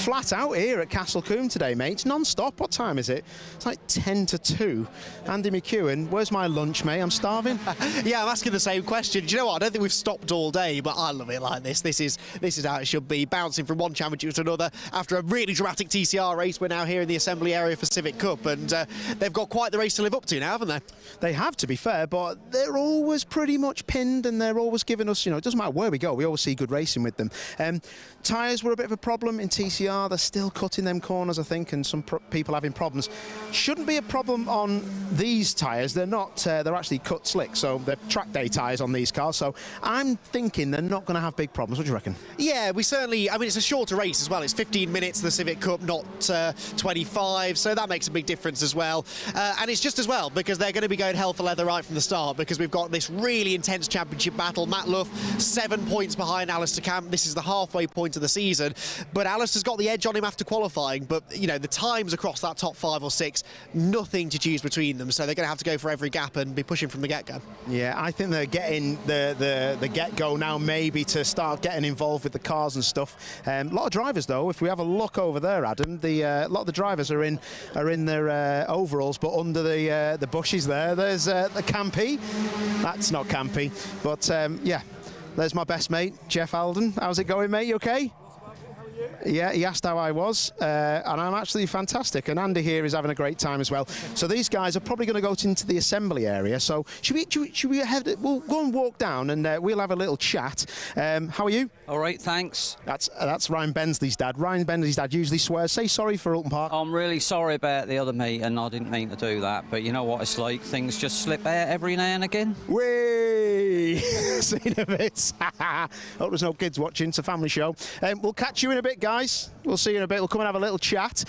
flat out here at Castle Combe today, mate. It's non-stop. What time is it? It's like 10 to 2. Andy McEwen, where's my lunch, mate? I'm starving. Yeah, I'm asking the same question. Do you know what? I don't think we've stopped all day, but I love it like this. This is how it should be, bouncing from one championship to another. After a really dramatic TCR race, we're now here in the assembly area for Civic Cup, and they've got quite the race to live up to now, haven't they? They have, to be fair, but they're always pretty much pinned, and they're always giving us, you know, it doesn't matter where we go, we always see good racing with them. Tyres were a bit of a problem in TCR. They're still cutting them corners, I think, and some people having problems. Shouldn't be a problem on these tyres. They're not, they're actually cut slick, so they're track day tyres on these cars, so I'm thinking they're not going to have big problems. What do you reckon? Yeah, we certainly, I mean, it's a shorter race as well. It's 15 minutes, the Civic Cup, not 25, so that makes a big difference as well. And it's just as well, because they're going to be going hell for leather right from the start, because we've got this really intense championship battle. Matt Luff, 7 points behind Alistair Camp. This is the halfway point of the season, but Alistair's got the edge on him after qualifying, but, you know, the times across that top 5 or 6, nothing to choose between them, so they're going to have to go for every gap and be pushing from the get-go. Yeah, I think they're getting the get-go now, maybe, to start getting involved with the cars and stuff. A lot of drivers, though, if we have a look over there, Adam, a lot of the drivers are in their overalls, but under the bushes there's the Campy. That's not Campy, but yeah, there's my best mate, Jeff Alden. How's it going, mate? You okay? Yeah, he asked how I was, and I'm actually fantastic. And Andy here is having a great time as well. So these guys are probably going to go into the assembly area. So should we head? We'll go and walk down, and we'll have a little chat. How are you? All right, thanks. That's Ryan Bensley's dad. Ryan Bensley's dad usually swears. Say sorry for Alton Park. I'm really sorry about the other mate, and I didn't mean to do that. But you know what it's like. Things just slip out every now and again. Whee! Seen a bit. Hope there's no kids watching. It's a family show. We'll catch you in a bit, guys. We'll see you in a bit. We'll come and have a little chat.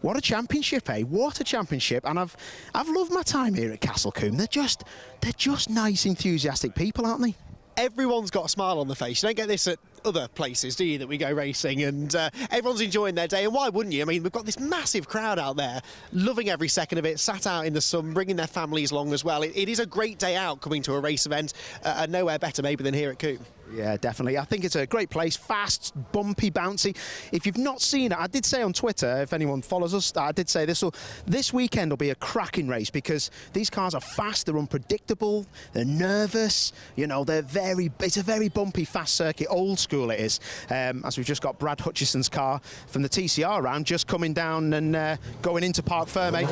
What a championship, eh? What a championship! And I've loved my time here at Castle Combe. They're just nice, enthusiastic people, aren't they? Everyone's got a smile on the face. You don't get this at other places, do you, that we go racing, and everyone's enjoying their day, and why wouldn't you? I mean, we've got this massive crowd out there, loving every second of it, sat out in the sun, bringing their families along as well. It is a great day out coming to a race event, and nowhere better maybe than here at Combe. Yeah, definitely. I think it's a great place, fast, bumpy, bouncy. If you've not seen it, I did say on Twitter, if anyone follows us, I did say this weekend will be a cracking race, because these cars are fast, they're unpredictable, they're nervous, you know, it's a very bumpy, fast circuit, old school it is. As we've just got Brad Hutchison's car from the TCR round just coming down and going into Parc Ferme.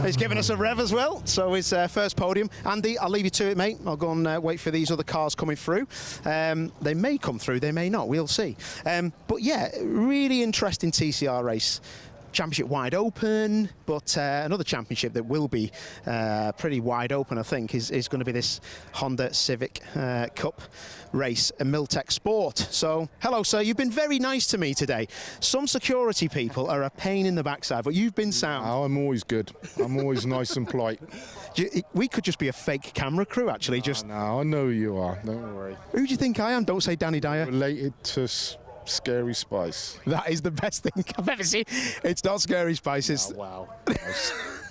He's giving us a rev as well, so his first podium. Andy, I'll leave you to it, mate. I'll go and wait for these other cars coming through. They may come through, they may not, we'll see. But yeah, really interesting TCR race. Championship wide open, but another championship that will be pretty wide open, I think, is going to be this Honda Civic Cup race, a Milltek Sport. So, hello, sir. You've been very nice to me today. Some security people are a pain in the backside, but you've been sound. Oh, I'm always good. I'm always nice and polite. We could just be a fake camera crew, actually. No, I know who you are. Don't worry. Who do you think I am? Don't say Danny Dyer. Related to Scary Spice. That is the best thing I've ever seen. It's not Scary Spice. It's wow.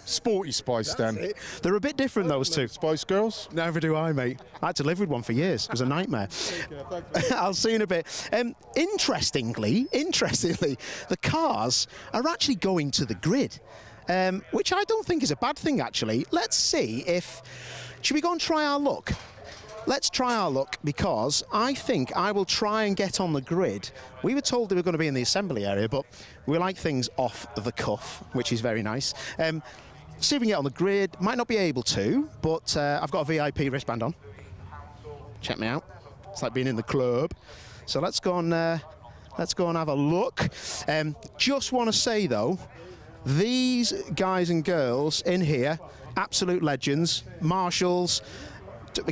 Sporty Spice, then. They're a bit different, those two. Spice Girls? Never do I, mate. I had to live with one for years. It was a nightmare. I'll see you in a bit. Interestingly, the cars are actually going to the grid, which I don't think is a bad thing, actually. Let's see if... Should we go and try our luck? Let's try our luck, because I think I will try and get on the grid. We were told they were going to be in the assembly area, but we like things off the cuff, which is very nice. See if we can get on the grid. Might not be able to, but I've got a VIP wristband on. Check me out. It's like being in the club. So let's go and have a look. Just want to say, though, these guys and girls in here, absolute legends, marshals,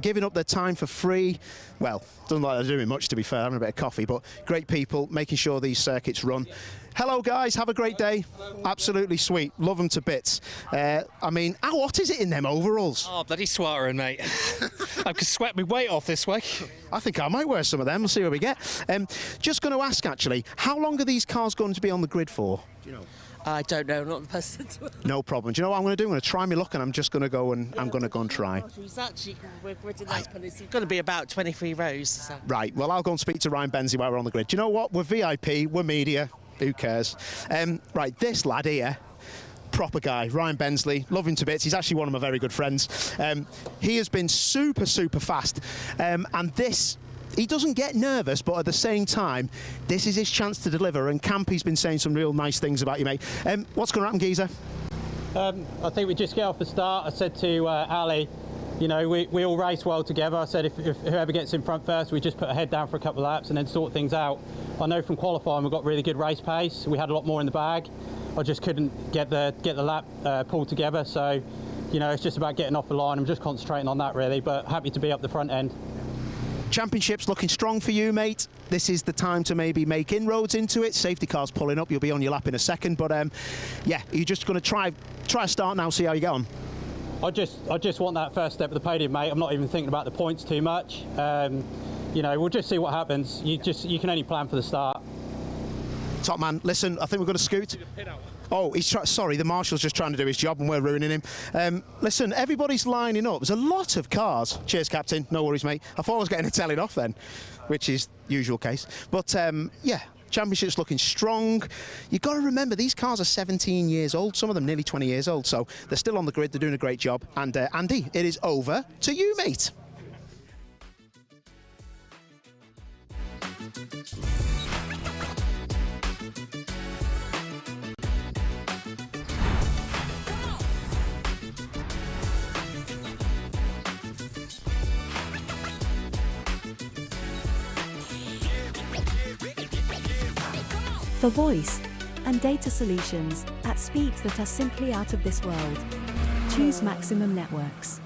giving up their time for free. Well, doesn't like they're doing much, to be fair, having a bit of coffee, but great people making sure these circuits run. Hello, guys. Have a great day. Absolutely sweet. Love them to bits. I mean, how hot is it in them overalls? Oh, bloody sweltering, mate. I could sweat my weight off this way. I think I might wear some of them. We'll see what we get. Just going to ask, actually, how long are these cars going to be on the grid for? Do you know? I don't know, not the person. No problem. Do you know what I'm going to do? I'm going to try my luck, and I'm just going to go and I'm going to go and try. It's actually, we're it's going to be about 23 rows. So. Right. Well, I'll go and speak to Ryan Bensley while we're on the grid. Do you know what? We're VIP. We're media. Who cares? Right, this lad here, proper guy, Ryan Bensley, love him to bits. He's actually one of my very good friends. He has been super, super fast. And this, he doesn't get nervous, but at the same time, this is his chance to deliver. And Campy's been saying some real nice things about you, mate. What's going to happen, Geezer? I think we just get off the start. I said to Ali, you know, we all race well together. I said if whoever gets in front first, we just put our head down for a couple of laps and then sort things out. I know from qualifying we've got really good race pace. We had a lot more in the bag. I just couldn't get the lap pulled together. So, you know, it's just about getting off the line. I'm just concentrating on that really, but happy to be up the front end. Championship's looking strong for you, mate. This is the time to maybe make inroads into it. Safety car's pulling up. You'll be on your lap in a second. But, yeah, you're just going to try a start now, see how you get on. I just want that first step of the podium, mate. I'm not even thinking about the points too much. You know, we'll just see what happens. You can only plan for the start. Top man, listen, I think we're going to scoot. Oh, sorry, the marshal's just trying to do his job and we're ruining him. Listen, everybody's lining up. There's a lot of cars. Cheers, Captain. No worries, mate. I thought I was getting a telling off then, which is usual case. But, yeah, championship's looking strong. You've got to remember, these cars are 17 years old, some of them nearly 20 years old, so they're still on the grid. They're doing a great job. And, Andy, it is over to you, mate. For voice and data solutions at speeds that are simply out of this world, choose Maximum Networks.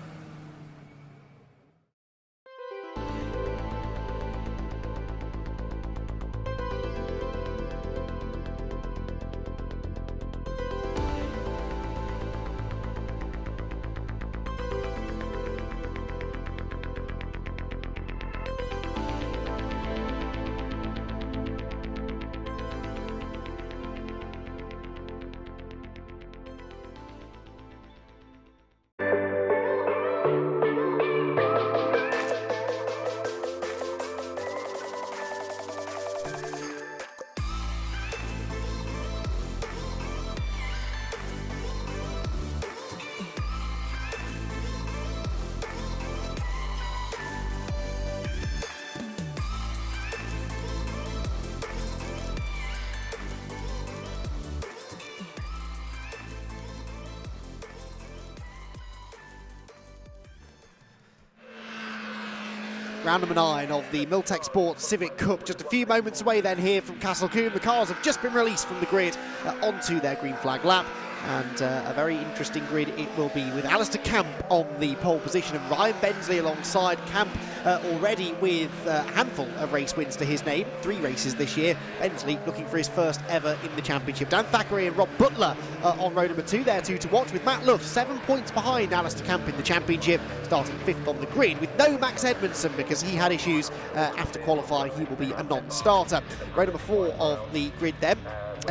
Round number 9 of the Milltek Sports Civic Cup, just a few moments away then here from Castle Combe. The cars have just been released from the grid onto their green flag lap. And a very interesting grid it will be, with Alistair Camp on the pole position and Ryan Bensley alongside. Camp already with a handful of race wins to his name, 3 races this year. Bensley looking for his first ever in the championship. Dan Thackeray and Rob Butler on row number 2, there 2 to watch, with Matt Luff 7 points behind Alistair Camp in the championship, starting 5th on the grid with no Max Edmondson because he had issues after qualifying. He will be a non-starter. Row number 4 of the grid then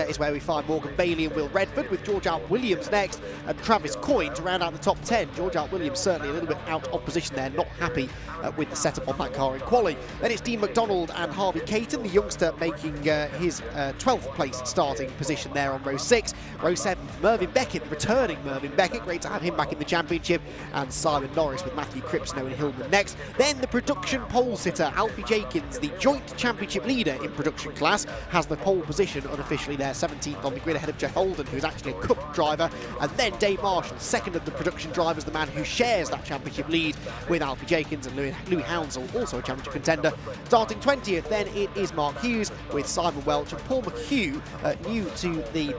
is where we find Morgan Bailey and Will Redford, with George Alt Williams next and Travis Coyne to round out the top 10. George Alt Williams certainly a little bit out of position there, not happy with the setup on that car in quali. Then it's Dean McDonald and Harvey Caton, the youngster making his 12th place starting position there on row 6. Row 7, Mervyn Beckett, returning Mervyn Beckett, great to have him back in the championship, and Simon Norris with Matthew Cripsnow and Hillman next. Then the production pole sitter, Alfie Jenkins, the joint championship leader in production class, has the pole position unofficially there, 17th on the grid, ahead of Jeff Olden, who's actually a cup driver. And then Dave Marshall, second of the production drivers, the man who shares that championship lead with Alfie Jenkins, and Louis Hounsell, also a championship contender. Starting 20th, then it is Mark Hughes with Simon Welch and Paul McHugh, new to the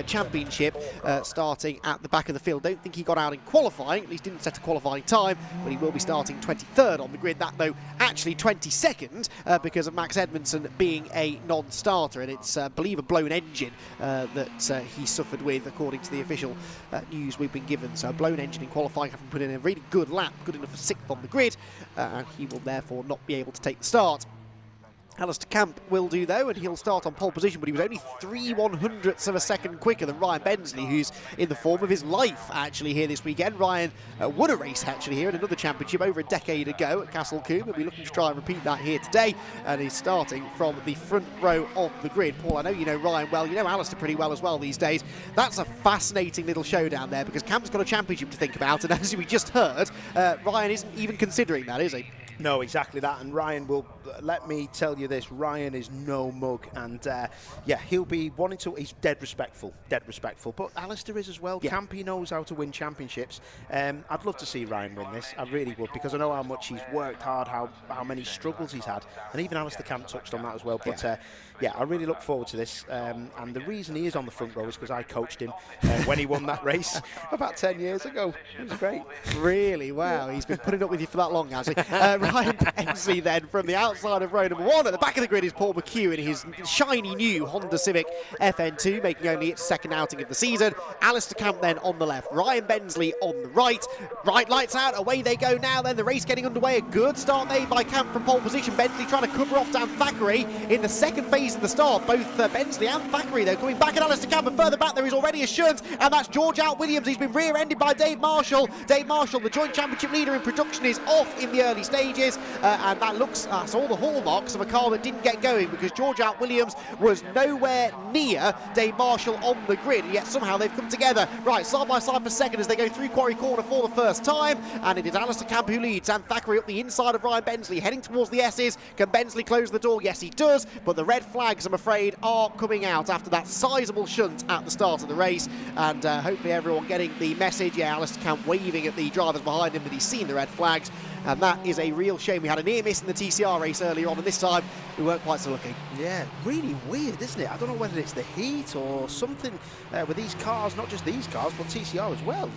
championship, starting at the back of the field. Don't think he got out in qualifying, at least didn't set a qualifying time, but he will be starting 23rd on the grid. That, though, actually 22nd because of Max Edmondson being a non-starter, and it's, I believe, a blown engine that he suffered with, according to the official news we've been given. So a blown engine in qualifying, having put in a really good lap, good enough for 6th on the grid, and he will therefore not be able to take the start. Alistair Camp will do, though, and he'll start on pole position, but he was only 3/100ths of a second quicker than Ryan Bensley, who's in the form of his life, actually, here this weekend. Ryan won a race, actually, here in another championship over a decade ago at Castle Combe, and we're looking to try and repeat that here today, and he's starting from the front row of the grid. Paul, I know you know Ryan well, you know Alistair pretty well as well these days. That's a fascinating little showdown there, because Camp's got a championship to think about, and as we just heard, Ryan isn't even considering that, is he? No, exactly that. And Ryan will, let me tell you this, Ryan is no mug. And yeah, he'll be wanting to, he's dead respectful. But Alistair is as well. Yeah. Campy knows how to win championships. I'd love to see Ryan win this. I really would, because I know how much he's worked hard, how many struggles he's had. And even Alistair Camp touched on that as well. But yeah, I really look forward to this. And the reason he is on the front row is because I coached him when he won that race about 10 years ago. It was great. Really? Wow, he's been putting up with you for that long, has he? Ryan Bensley then from the outside of row number 1. At the back of the grid is Paul McHugh in his shiny new Honda Civic FN2, making only its second outing of the season. Alistair Camp then on the left, Ryan Bensley on the right. Right lights out, away they go now then. The race getting underway. A good start made by Camp from pole position. Bensley trying to cover off Dan Thackeray in the second phase of the start. Both Bensley and Thackeray though coming back at Alistair Camp, and further back there is already a shunt, and that's George Out Williams. He's been rear-ended by Dave Marshall. Dave Marshall, the joint championship leader in production, is off in the early stages. And that looks, that's all the hallmarks of a car that didn't get going, because George Out Williams was nowhere near Dave Marshall on the grid, and yet somehow they've come together. Right, side by side for second as they go through Quarry Corner for the first time, and it is Alistair Camp who leads, and Thackeray up the inside of Ryan Bensley, heading towards the S's. Can Bensley close the door? Yes, he does, but the red flags, I'm afraid, are coming out after that sizable shunt at the start of the race, and hopefully everyone getting the message. Yeah, Alistair Camp waving at the drivers behind him that he's seen the red flags, and that is a real shame. We had a near miss in the TCR race earlier on, and this time we weren't quite so lucky. Yeah, really weird, isn't it? I don't know whether it's the heat or something with these cars, not just these cars, but TCR as well.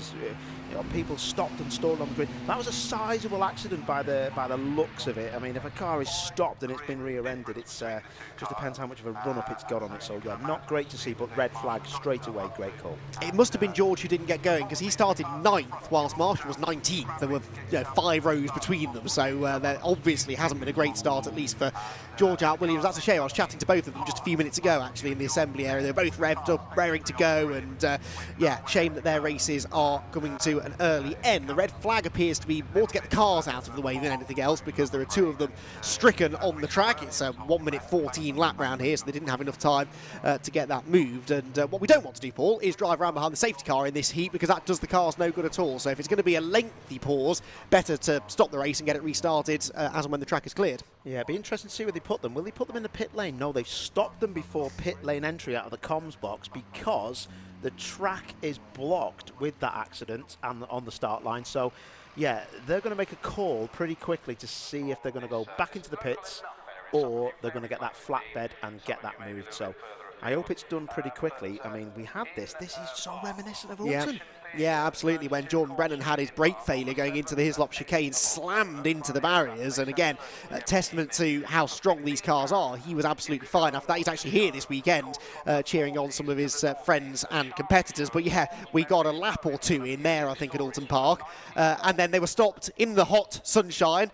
You know, people stopped and stalled on the grid. That was a sizable accident by the looks of it. I mean, if a car is stopped and it's been rear-ended, it's just depends how much of a run-up it's got on it. So yeah, not great to see, but red flag straight away. Great call. It must have been George who didn't get going, because he started 9th whilst Marshall was 19th. There were 5 rows between them, so there obviously hasn't been a great start, at least for George Out Williams. That's a shame. I was chatting to both of them just a few minutes ago, actually, in the assembly area. They're both revved up, raring to go, and yeah, shame that their races are coming to an early end. The red flag appears to be more to get the cars out of the way than anything else, because there are 2 of them stricken on the track. It's a 1:14 lap round here, so they didn't have enough time to get that moved. And what we don't want to do, Paul, is drive around behind the safety car in this heat, because that does the cars no good at all. So if it's going to be a lengthy pause, better to stop the race and get it restarted as and when the track is cleared. Yeah, it'd be interesting to see where they put them. Will they put them in the pit lane? No, they've stopped them before pit lane entry out of the comms box, because the track is blocked with that accident and on the start line. So yeah, they're going to make a call pretty quickly to see if they're going to go back into the pits or they're going to get that flatbed and get that moved. So I hope it's done pretty quickly. I mean, we had this is so reminiscent of Alton. Yeah, absolutely. When Jordan Brennan had his brake failure going into the Hislop chicane, slammed into the barriers, and again, a testament to how strong these cars are. He was absolutely fine. After that, he's actually here this weekend, cheering on some of his friends and competitors. But yeah, we got a lap or 2 in there, I think, at Alton Park, and then they were stopped in the hot sunshine,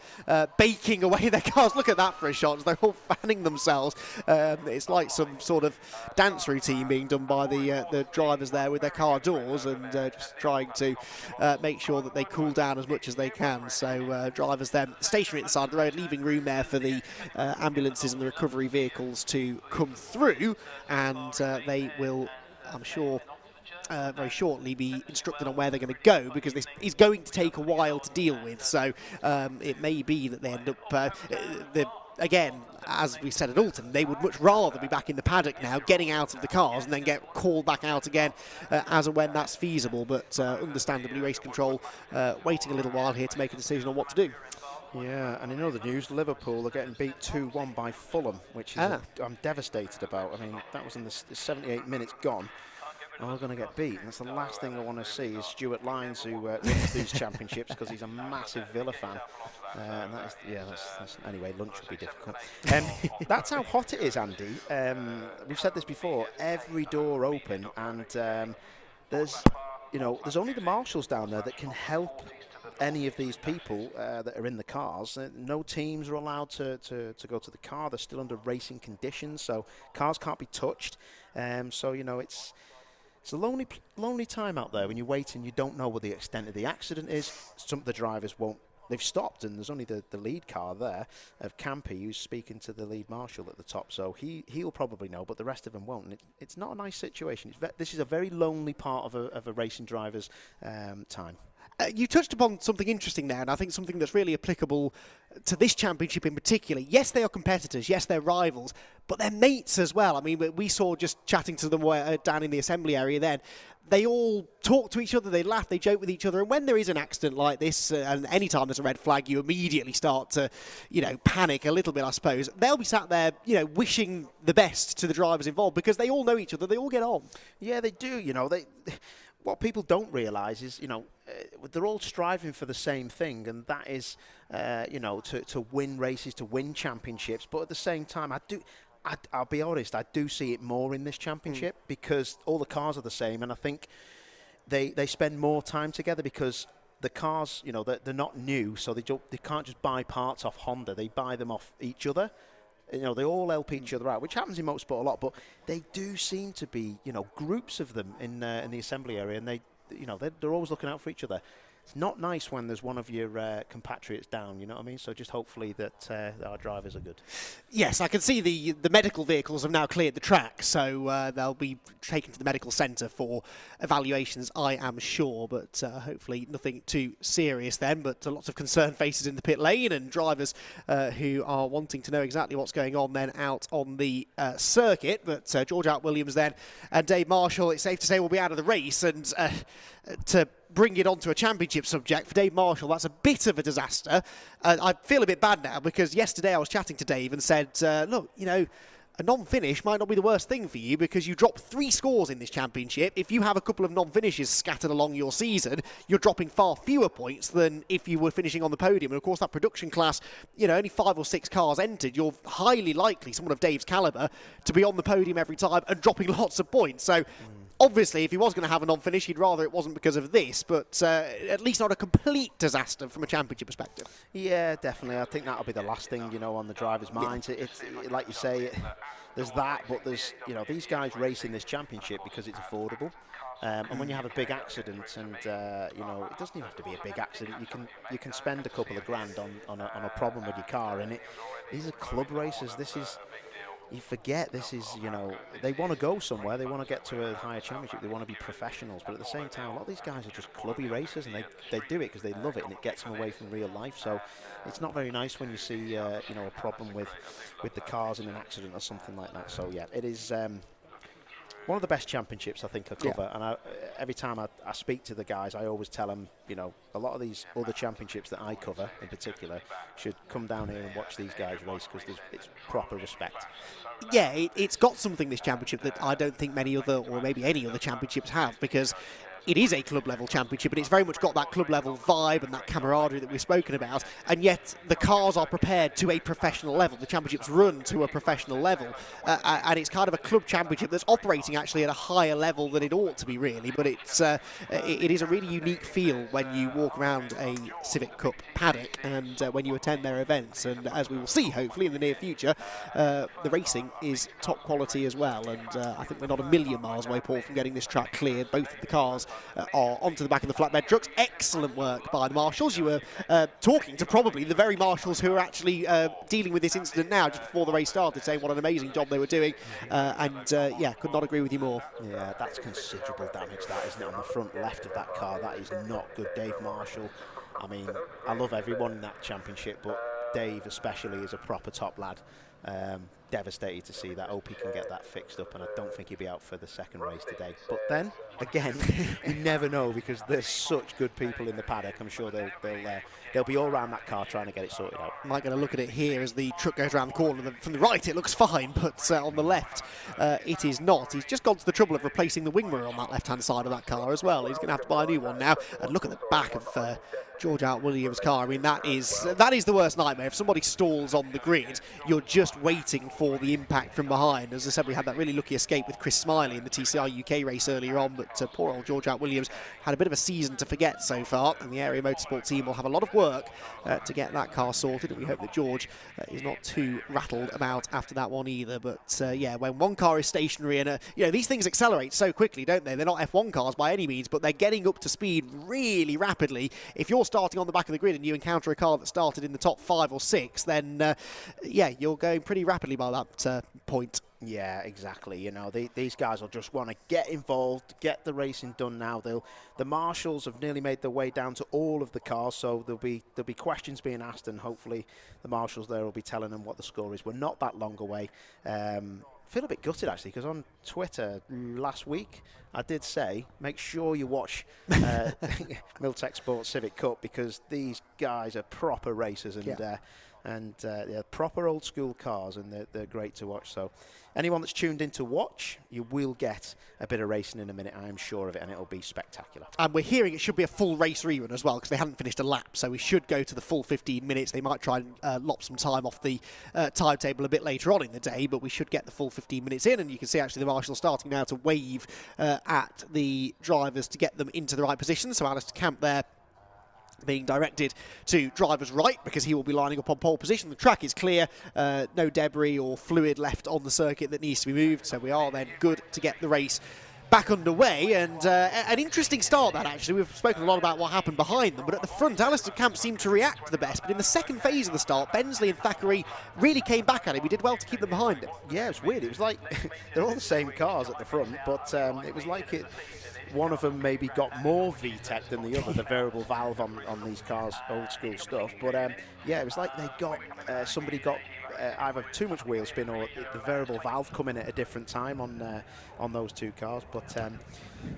baking away their cars. Look at that for a shot, as they're all fanning themselves. It's like some sort of dance routine being done by the drivers there with their car doors, and just trying to make sure that they cool down as much as they can. So drivers then stationary at the side of the road, leaving room there for the ambulances and the recovery vehicles to come through, and they will, I'm sure, very shortly be instructed on where they're going to go, because this is going to take a while to deal with. So it may be that they end up again, as we said at Alton, they would much rather be back in the paddock now, getting out of the cars, and then get called back out again as and when that's feasible. But understandably, race control waiting a little while here to make a decision on what to do. Yeah, and in other news, Liverpool are getting beat 2-1 by Fulham, which is I'm devastated about. I mean, that was in the 78 minutes gone. And we're going to get beat, and that's the last thing I want to see is Stuart Lyons, who wins these championships, because he's a massive Villa fan. And that is, anyway, lunch will be difficult. That's how hot it is, Andy. We've said this before, every door open, and there's only the marshals down there that can help any of these people that are in the cars. No teams are allowed to go to the car. They're still under racing conditions, so cars can't be touched. So, you know, it's a lonely time out there when you're waiting. You don't know what the extent of the accident is. Some of the drivers won't. They've stopped, and there's only the lead car there of Campe who's speaking to the lead marshal at the top. So he'll probably know, but the rest of them won't. And it's not a nice situation. This is a very lonely part of a racing driver's time. You touched upon something interesting there, and I think something that's really applicable to this championship in particular. Yes, they are competitors. Yes, they're rivals, but they're mates as well. I mean, we saw just chatting to them down in the assembly area then. They all talk to each other, they laugh, they joke with each other, and when there is an accident like this, and any time there's a red flag, you immediately start to, you know, panic a little bit, I suppose. They'll be sat there, you know, wishing the best to the drivers involved because they all know each other, they all get on. Yeah, they do, you know. What people don't realise is, you know, they're all striving for the same thing, and that is, you know, to win races, to win championships. But at the same time, I'll be honest, I do see it more in this championship because all the cars are the same, and I think they spend more time together because the cars, you know, they're not new, so they can't just buy parts off Honda. They buy them off each other. You know, they all help each other out, which happens in motorsport a lot, but they do seem to be, you know, groups of them in the assembly area, and they're always looking out for each other. It's not nice when there's one of your compatriots down, you know what I mean? So just hopefully that our drivers are good. Yes, I can see the medical vehicles have now cleared the track, so they'll be taken to the medical centre for evaluations, I am sure, but hopefully nothing too serious then, but lots of concerned faces in the pit lane and drivers who are wanting to know exactly what's going on then out on the circuit. But George Out Williams then and Dave Marshall, it's safe to say, will be out of the race, and to bring it onto a championship subject for Dave Marshall, that's a bit of a disaster. I feel a bit bad now because yesterday I was chatting to Dave and said, look, you know, a non-finish might not be the worst thing for you because you drop 3 scores in this championship. If you have a couple of non-finishes scattered along your season, you're dropping far fewer points than if you were finishing on the podium. And of course, that production class, you know, only 5 or 6 cars entered. You're highly likely, someone of Dave's calibre, to be on the podium every time and dropping lots of points. So obviously, if he was going to have a non-finish, he'd rather it wasn't because of this, but at least not a complete disaster from a championship perspective. Yeah, definitely. I think that'll be the last thing, you know, on the driver's minds. It's like you say, there's that, but there's, you know, these guys race in this championship because it's affordable. And when you have a big accident, and you know, it doesn't even have to be a big accident. You can spend a couple of grand on a problem with your car, and these are club races. You forget this is, you know, they want to go somewhere, they want to get to a higher championship, they want to be professionals, but at the same time, a lot of these guys are just clubby racers, and they do it because they love it, and it gets them away from real life. So it's not very nice when you see, you know, a problem with the cars in an accident or something like that. So yeah, it is one of the best championships I think I cover, and every time I speak to the guys, I always tell them, you know, a lot of these other championships that I cover in particular should come down here and watch these guys race because it's proper respect. Yeah, it's got something, this championship, that I don't think many other, or maybe any other championships have, because it is a club-level championship, and it's very much got that club-level vibe and that camaraderie that we've spoken about, and yet the cars are prepared to a professional level. The championship's run to a professional level, and it's kind of a club championship that's operating actually at a higher level than it ought to be, really, but it is a really unique feel when you walk around a Civic Cup paddock and when you attend their events, and as we will see, hopefully, in the near future, the racing is top quality as well, and I think we're not a million miles away, Paul, from getting this track cleared. Both of the cars are onto the back of the flatbed trucks. Excellent work by the marshals. You were talking to probably the very marshals who are actually dealing with this incident now, just before the race started, saying what an amazing job they were doing, and yeah, could not agree with you more. Yeah, that's considerable damage, that, isn't it, on the front left of that car. That is not good. Dave Marshall, I mean, I love everyone in that championship, but Dave especially is a proper top lad. Devastated to see that. Hope he can get that fixed up, and I don't think he'll be out for the second race today. But then again, you never know, because there's such good people in the paddock. I'm sure they'll be all around that car trying to get it sorted out. I might get a look at it here as the truck goes around the corner. From the right it looks fine, but on the left it is not. He's just gone to the trouble of replacing the wing mirror on that left hand side of that car as well. He's going to have to buy a new one now. And look at the back of George Out Williams' car. I mean, that is the worst nightmare. If somebody stalls on the grid, you're just waiting for the impact from behind. As I said, we had that really lucky escape with Chris Smiley in the TCR UK race earlier on, but poor old George Out Williams had a bit of a season to forget so far, and the area motorsport team will have a lot of work to get that car sorted, and we hope that George is not too rattled about after that one either. But yeah, when one car is stationary, and you know, these things accelerate so quickly, don't they? They're not F1 cars by any means, but they're getting up to speed really rapidly. If you're starting on the back of the grid and you encounter a car that started in the top 5 or 6, then yeah, you're going pretty rapidly by that point. Yeah, exactly. You know, these guys will just want to get involved, get the racing done now. The marshals have nearly made their way down to all of the cars, so there'll be questions being asked, and hopefully the marshals there will be telling them what the score is. We're not that long away. I feel a bit gutted actually, because on Twitter last week I did say make sure you watch Milltek Sports Civic Cup, because these guys are proper racers, and they're proper old school cars, and they're great to watch. So anyone that's tuned in to watch, you will get a bit of racing in a minute, I am sure of it, and it'll be spectacular. And we're hearing it should be a full race rerun as well, because they hadn't finished a lap, so we should go to the full 15 minutes. They might try and lop some time off the timetable a bit later on in the day, but we should get the full 15 minutes in, and you can see actually the marshal starting now to wave at the drivers to get them into the right position. So Alistair Camp there being directed to driver's right, because he will be lining up on pole position. The track is clear, no debris or fluid left on the circuit that needs to be moved, so we are then good to get the race back underway. And an interesting start that actually. We've spoken a lot about what happened behind them, but at the front Alistair Camp seemed to react the best, but in the second phase of the start Bensley and Thackeray really came back at him. He did well to keep them behind him. Yeah, it's weird. It was like they're all the same cars at the front, but it was like one of them maybe got more VTEC than the other, the variable valve on these cars, old school stuff. But yeah, it was like they got somebody got either too much wheel spin or the variable valve coming at a different time on those two cars. But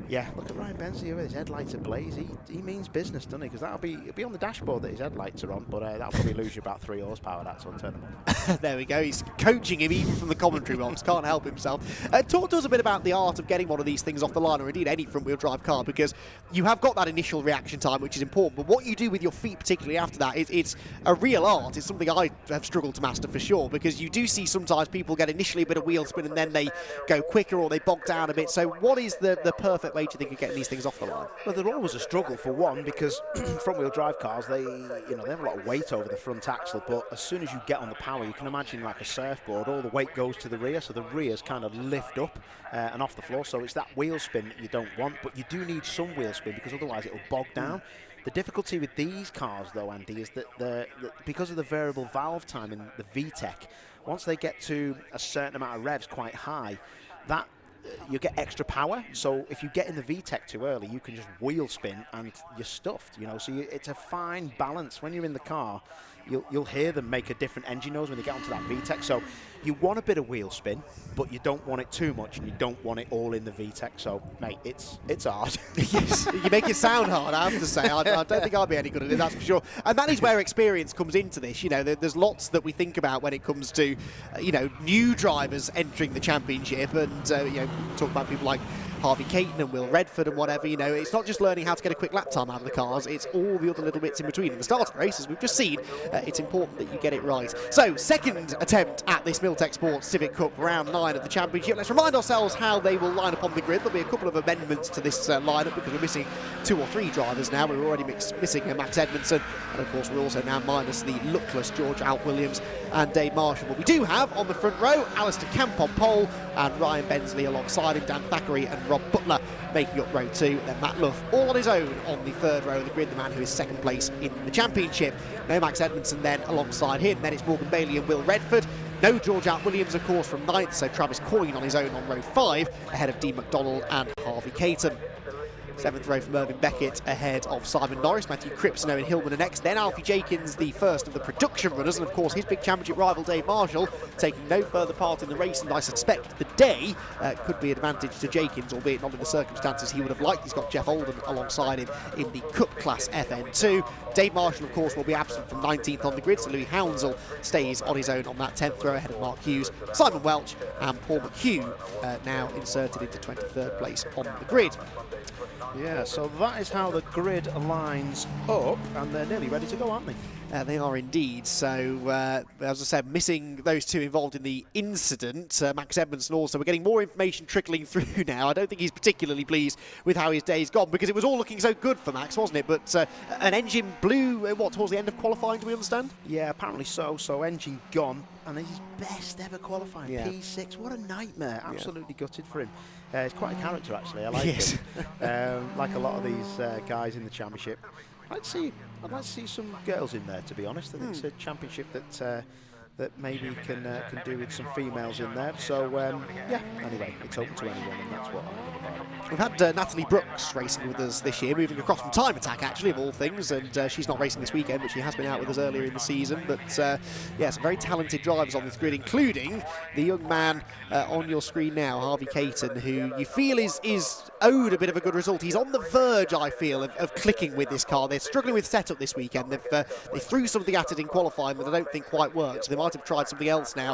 yeah, look at Ryan Bensley with his headlights ablaze. He means business, doesn't he? Because it'll be on the dashboard that his headlights are on, but that'll probably lose you about 3 horsepower. That's on turn them on. There we go. He's coaching him even from the commentary box. Can't help himself. Talk to us a bit about the art of getting one of these things off the line, or indeed any front-wheel drive car, because you have got that initial reaction time, which is important. But what you do with your feet, particularly after that, it's a real art. It's something I have struggled to master for sure, because you do see sometimes people get initially a bit of wheel spin and then they go quicker or they bog down a bit. So what is the perfect way, do you think, of getting these things off the line? Well, they're always a struggle, for one, because front-wheel drive cars, they have a lot of weight over the front axle, but as soon as you get on the power, you can imagine like a surfboard, all the weight goes to the rear, so the rears kind of lift up and off the floor, so it's that wheel spin that you don't want, but you do need some wheel spin, because otherwise it will bog down. The difficulty with these cars, though, Andy, is that because of the variable valve time in the VTEC, once they get to a certain amount of revs quite high, that you get extra power. So if you get in the VTEC too early, you can just wheel spin and you're stuffed. So it's a fine balance. When you're in the car, you'll hear them make a different engine noise when they get onto that VTEC. So you want a bit of wheel spin, but you don't want it too much, and you don't want it all in the VTEC. So, mate, it's hard. Yes, you make it sound hard, I have to say. I don't think I'll be any good at it, that's for sure. And that is where experience comes into this. There's lots that we think about when it comes to, new drivers entering the championship, and talk about people like Harvey Caton and Will Redford and whatever. It's not just learning how to get a quick lap time out of the cars, it's all the other little bits in between. In the start of the race, as we've just seen, it's important that you get it right. So, second attempt at this Milltek Sports Civic Cup, round 9 of the championship. Let's remind ourselves how they will line up on the grid. There'll be a couple of amendments to this lineup, because we're missing 2 or 3 drivers now. We're already missing Max Edmondson, and of course we're also now minus the luckless George Out Williams and Dave Marshall. But we do have on the front row Alistair Camp on pole, and Ryan Bensley alongside him, Dan Thackeray and Rob Butler making up row 2. Then Matt Luff all on his own on the third row of the grid, the man who is second place in the championship. No Max Edmondson then alongside him. Then it's Morgan Bailey and Will Redford. No George Out Williams, of course, from 9th, so Travis Coyne on his own on row 5, ahead of Dean McDonald and Harvey Caton. 7th row for Mervyn Beckett, ahead of Simon Norris. Matthew Cripps and Owen Hillman are next. Then Alfie Jenkins, the first of the production runners, and of course his big championship rival Dave Marshall taking no further part in the race, and I suspect the day could be an advantage to Jenkins, albeit not in the circumstances he would have liked. He's got Jeff Oldham alongside him in the Cup Class FN2. Dave Marshall, of course, will be absent from 19th on the grid, so Louis Hounsell stays on his own on that 10th row, ahead of Mark Hughes, Simon Welch and Paul McHugh now inserted into 23rd place on the grid. Yeah, so that is how the grid lines up, and they're nearly ready to go, aren't they? They are indeed. So, as I said, missing those two involved in the incident, Max Edmondson also. We're getting more information trickling through now. I don't think he's particularly pleased with how his day's gone, because it was all looking so good for Max, wasn't it? But an engine blew, towards the end of qualifying, do we understand? Yeah, apparently so. So engine gone, and his best ever qualifying, P6. What a nightmare. Absolutely gutted for him. He's quite a character, actually. I like him. Like a lot of these guys in the championship. I'd like to see some girls in there, to be honest. I think it's a championship that maybe can do with some females in there. So, yeah, anyway, it's open to anyone, and that's what I love about it. We've had Natalie Brooks racing with us this year, moving across from Time Attack, actually, of all things, and she's not racing this weekend, but she has been out with us earlier in the season. But, yeah, some very talented drivers on this grid, including the young man on your screen now, Harvey Caton, who you feel is owed a bit of a good result. He's on the verge, I feel, of clicking with this car. They're struggling with setup this weekend. They threw something at it in qualifying that I don't think quite worked, so they might have tried something else now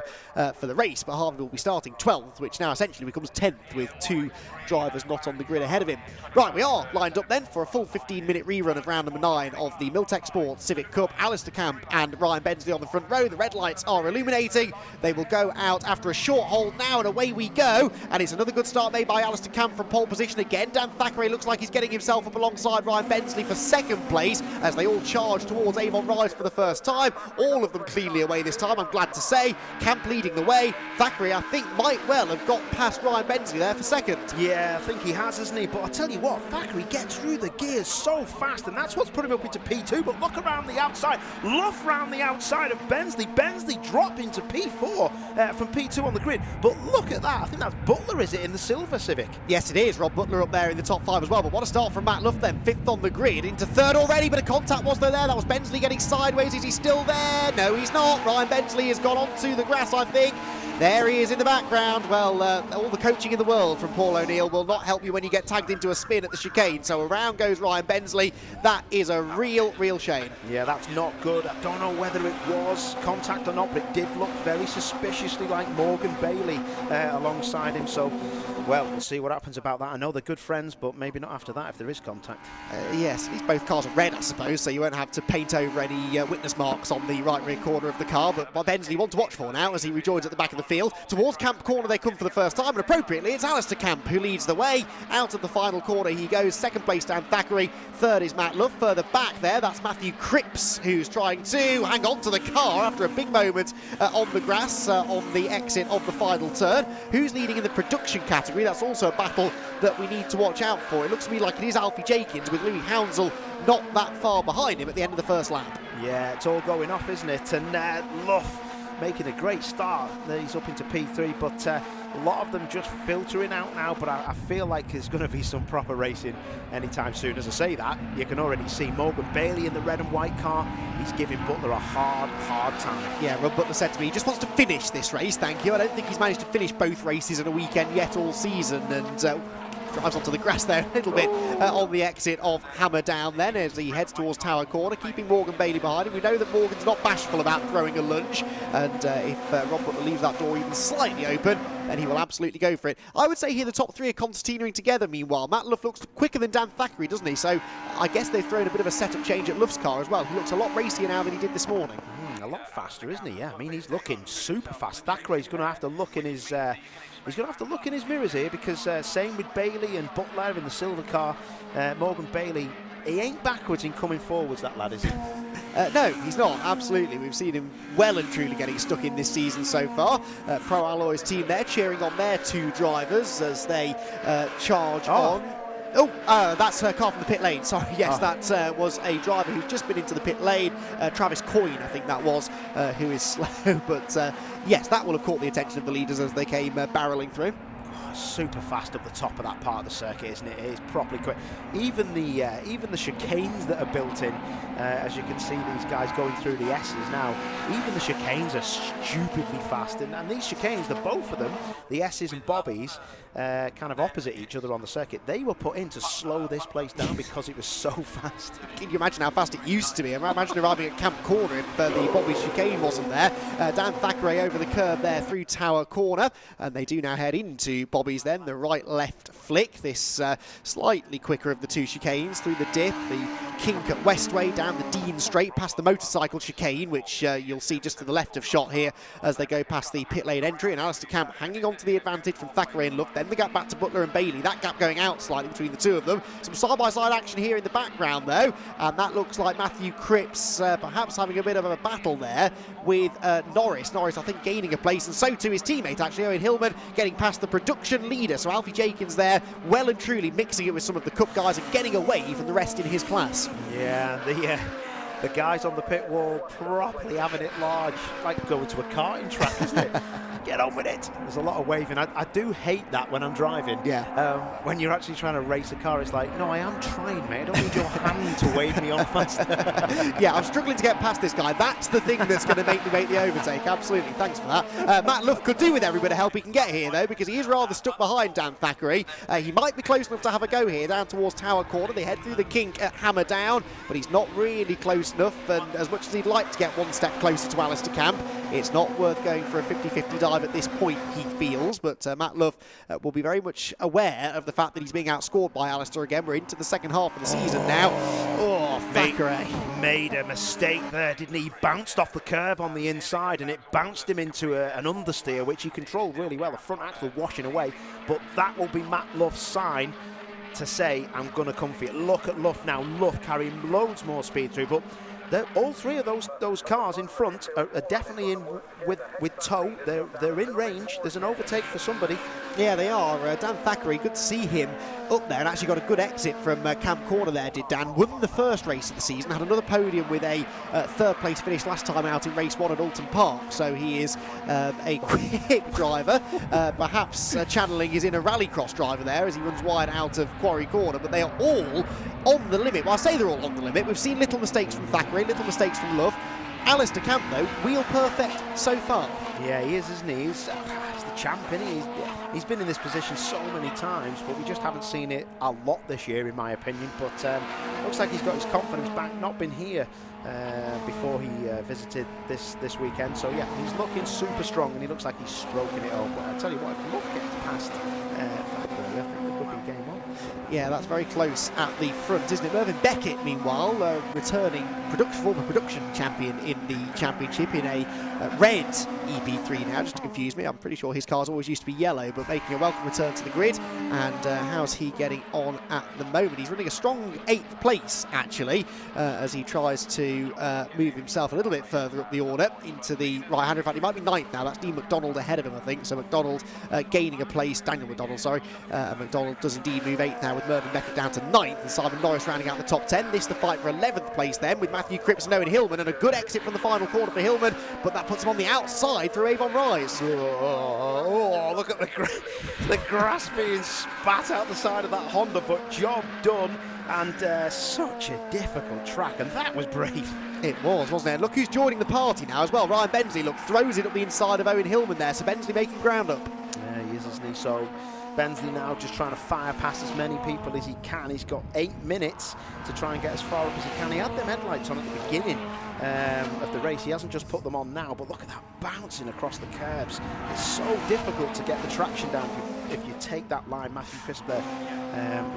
for the race, but Harvey will be starting 12th, which now essentially becomes 10th with two drivers not on the grid ahead of him. Right, we are lined up then for a full 15-minute rerun of round number 9 of the Milltek Sports Civic Cup. Alistair Camp and Ryan Bensley on the front row. The red lights are illuminating. They will go out after a short hold now, and away we go. And it's another good start made by Alistair Camp from pole position again. Dan Thackeray looks like he's getting himself up alongside Ryan Bensley for second place as they all charge towards Avon Rise for the first time. All of them cleanly away this time, I'm glad to say. Camp leading the way. Thackeray, I think, might well have got past Ryan Bensley there for second. Yeah, I think he has, hasn't he? But I tell you what, Thackeray gets through the gears so fast, and that's what's put him up into P2. But look around the outside. Luff round the outside of Bensley. Bensley dropping to P4 from P2 on the grid. But look at that. I think that's Butler, is it, in the silver Civic? Yes, it is. Rob Butler up there in the top 5 as well. But what a start from Matt Luff then. 5th on the grid, into 3rd already. But a contact was there. That was Bensley getting sideways. Is he still there? No, he's not. Ryan Bensley has gone onto the grass, I think. There he is in the background. Well, all the coaching in the world from Paul O'Neill will not help you when you get tagged into a spin at the chicane. So around goes Ryan Bensley. That is a real shame. Yeah, that's not good. I don't know whether it was contact or not, but it did look very suspiciously like Morgan Bailey alongside him. So, well, we'll see what happens about that. I know they're good friends, but maybe not after that if there is contact. Yes, these both cars are red, I suppose, so you won't have to paint over any witness marks on the right rear corner of the car. But Bensley one to watch for now as he rejoins at the back of the field. Towards Camp Corner they come for the first time, and appropriately it's Alistair Camp who leads the way. Out of the final corner he goes. Second place Dan Thackeray. 3rd is Matt Luff. Further back there, that's Matthew Cripps, who's trying to hang on to the car after a big moment on the grass on the exit of the final turn. Who's leading in the production category? That's also a battle that we need to watch out for. It looks to me like it is Alfie Jenkins with Louis Hounsell not that far behind him at the end of the first lap. Yeah, it's all going off, isn't it? And Luff making a great start. He's up into P3, but a lot of them just filtering out now. But I feel like there's going to be some proper racing anytime soon. As I say that, you can already see Morgan Bailey in the red and white car. He's giving Butler a hard time. Yeah, Rob Butler said to me he just wants to finish this race, thank you. I don't think he's managed to finish both races in a weekend yet all season, and drives onto the grass there a little bit on the exit of Hammer Down then as he heads towards Tower Corner, keeping Morgan Bailey behind him. We know that Morgan's not bashful about throwing a lunge, and if Rob Butler leaves that door even slightly open, then he will absolutely go for it. I would say here the top 3 are concertinaing together meanwhile. Matt Luff looks quicker than Dan Thackeray, doesn't he? So I guess they've thrown a bit of a setup change at Luff's car as well. He looks a lot racier now than he did this morning. A lot faster, isn't he? Yeah, I mean, he's looking super fast. Thackeray's going to have to look in his... He's going to have to look in his mirrors here, because same with Bailey and Butler in the silver car. Morgan Bailey, he ain't backwards in coming forwards, that lad, is he? No, he's not, absolutely. We've seen him well and truly getting stuck in this season so far. Pro Alloy's team there cheering on their 2 drivers as they charge on. Oh, that's a car from the pit lane. Sorry, yes, that was a driver who's just been into the pit lane. Travis Coyne, I think that was, who is slow. But yes, that will have caught the attention of the leaders as they came barrelling through. Super fast up the top of that part of the circuit, isn't it? It is properly quick. Even the chicanes that are built in, as you can see these guys going through the S's now, even the chicanes are stupidly fast. And these chicanes, the both of them, the S's and Bobbies, kind of opposite each other on the circuit, they were put in to slow this place down because it was so fast. Can you imagine how fast it used to be? Imagine arriving at Camp Corner if the Bobby chicane wasn't there. Dan Thackeray over the curb there through Tower Corner, and they do now head into two bobbies then. The right-left flick, this slightly quicker of the two chicanes through the dip, the kink at Westway, down the Dean Straight, past the motorcycle chicane, which you'll see just to the left of shot here as they go past the pit lane entry, and Alistair Camp hanging on to the advantage from Thackeray and Luff. Then the gap back to Butler and Bailey, that gap going out slightly between the two of them. Some side-by-side action here in the background though, and that looks like Matthew Cripps perhaps having a bit of a battle there with Norris. Norris, I think, gaining a place, and so too his teammate actually, Owen Hillman, getting past the production leader. So Alfie Jenkins there, well and truly mixing it with some of the Cup guys and getting away from the rest in his class. Yeah, the guys on the pit wall properly having it large, like going to a karting track, isn't it? Get on with it. There's a lot of waving. I do hate that when I'm driving. Yeah. When you're actually trying to race a car, it's like, no, I am trying, mate. I don't need your hand to wave me on faster. Yeah, I'm struggling to get past this guy. That's the thing that's going to make me make the overtake. Absolutely. Thanks for that. Matt Luff could do with every bit of help he can get here, though, because he is rather stuck behind Dan Thackeray. He might be close enough to have a go here down towards Tower Corner. They head through the kink at Hammer Down, but he's not really close enough, and as much as he'd like to get one step closer to Alistair Camp, it's not worth going for a 50-50 dive at this point, he feels. But Matt Luff will be very much aware of the fact that he's being outscored by Alistair again. We're into the second half of the season now. Oh, Thackeray made a mistake there, didn't he? He bounced off the curb on the inside, and it bounced him into an understeer, which he controlled really well. The front axle washing away, but that will be Matt Luff's sign to say, I'm going to come for you. Look at Luff now. Luff carrying loads more speed through, but all three of those cars in front are definitely in with tow. They're in range. There's an overtake for somebody. Yeah, they are. Dan Thackeray, good to see him up there, and actually got a good exit from Camp Corner there, did Dan. Won the first race of the season, had another podium with a third place finish last time out in race 1 at Alton Park, so he is a quick driver, perhaps channeling his inner rallycross driver there as he runs wide out of Quarry Corner, but they are all on the limit. Well, I say they're all on the limit. We've seen little mistakes from Thackeray, little mistakes from Love. Alistair Camp, though, wheel perfect so far. Yeah, he is, isn't he? He's the champ, isn't he? He's been in this position so many times, but we just haven't seen it a lot this year, in my opinion. But looks like he's got his confidence back. Not been here before he visited this weekend. So, yeah, he's looking super strong, and he looks like he's stroking it all. But I tell you what, if Love gets past Thackeray, I think there could be game on. Yeah, that's very close at the front, isn't it? Mervyn Beckett, meanwhile, returning former production champion in the championship in a red EP3 now, just to confuse me. I'm pretty sure his car's always used to be yellow, but making a welcome return to the grid. And how's he getting on at the moment? He's running a strong 8th place, actually, as he tries to move himself a little bit further up the order into the right-hander. In fact, he might be 9th now. That's Dean McDonald ahead of him, I think. So McDonald gaining a place. Daniel McDonald, sorry. McDonald does indeed move 8th now, with Mervyn Beckett down to 9th, and Simon Norris rounding out the top 10. This the fight for 11th place then, with Matthew Cripps and Owen Hillman, and a good exit from the final corner for Hillman, but that puts him on the outside through Avon Rise. Oh, look at the grass being spat out the side of that Honda, but job done. And such a difficult track, and that was brave. It was, wasn't it? Look who's joining the party now as well. Ryan Bensley, look, throws it up the inside of Owen Hillman there, so Bensley making ground up. Yeah, he is, isn't he? So Bensley now just trying to fire past as many people as he can. He's got 8 minutes to try and get as far up as he can. He had them headlights on at the beginning of the race. He hasn't just put them on now, but look at that bouncing across the curbs. It's so difficult to get the traction down if you take that line. Matthew Crisp there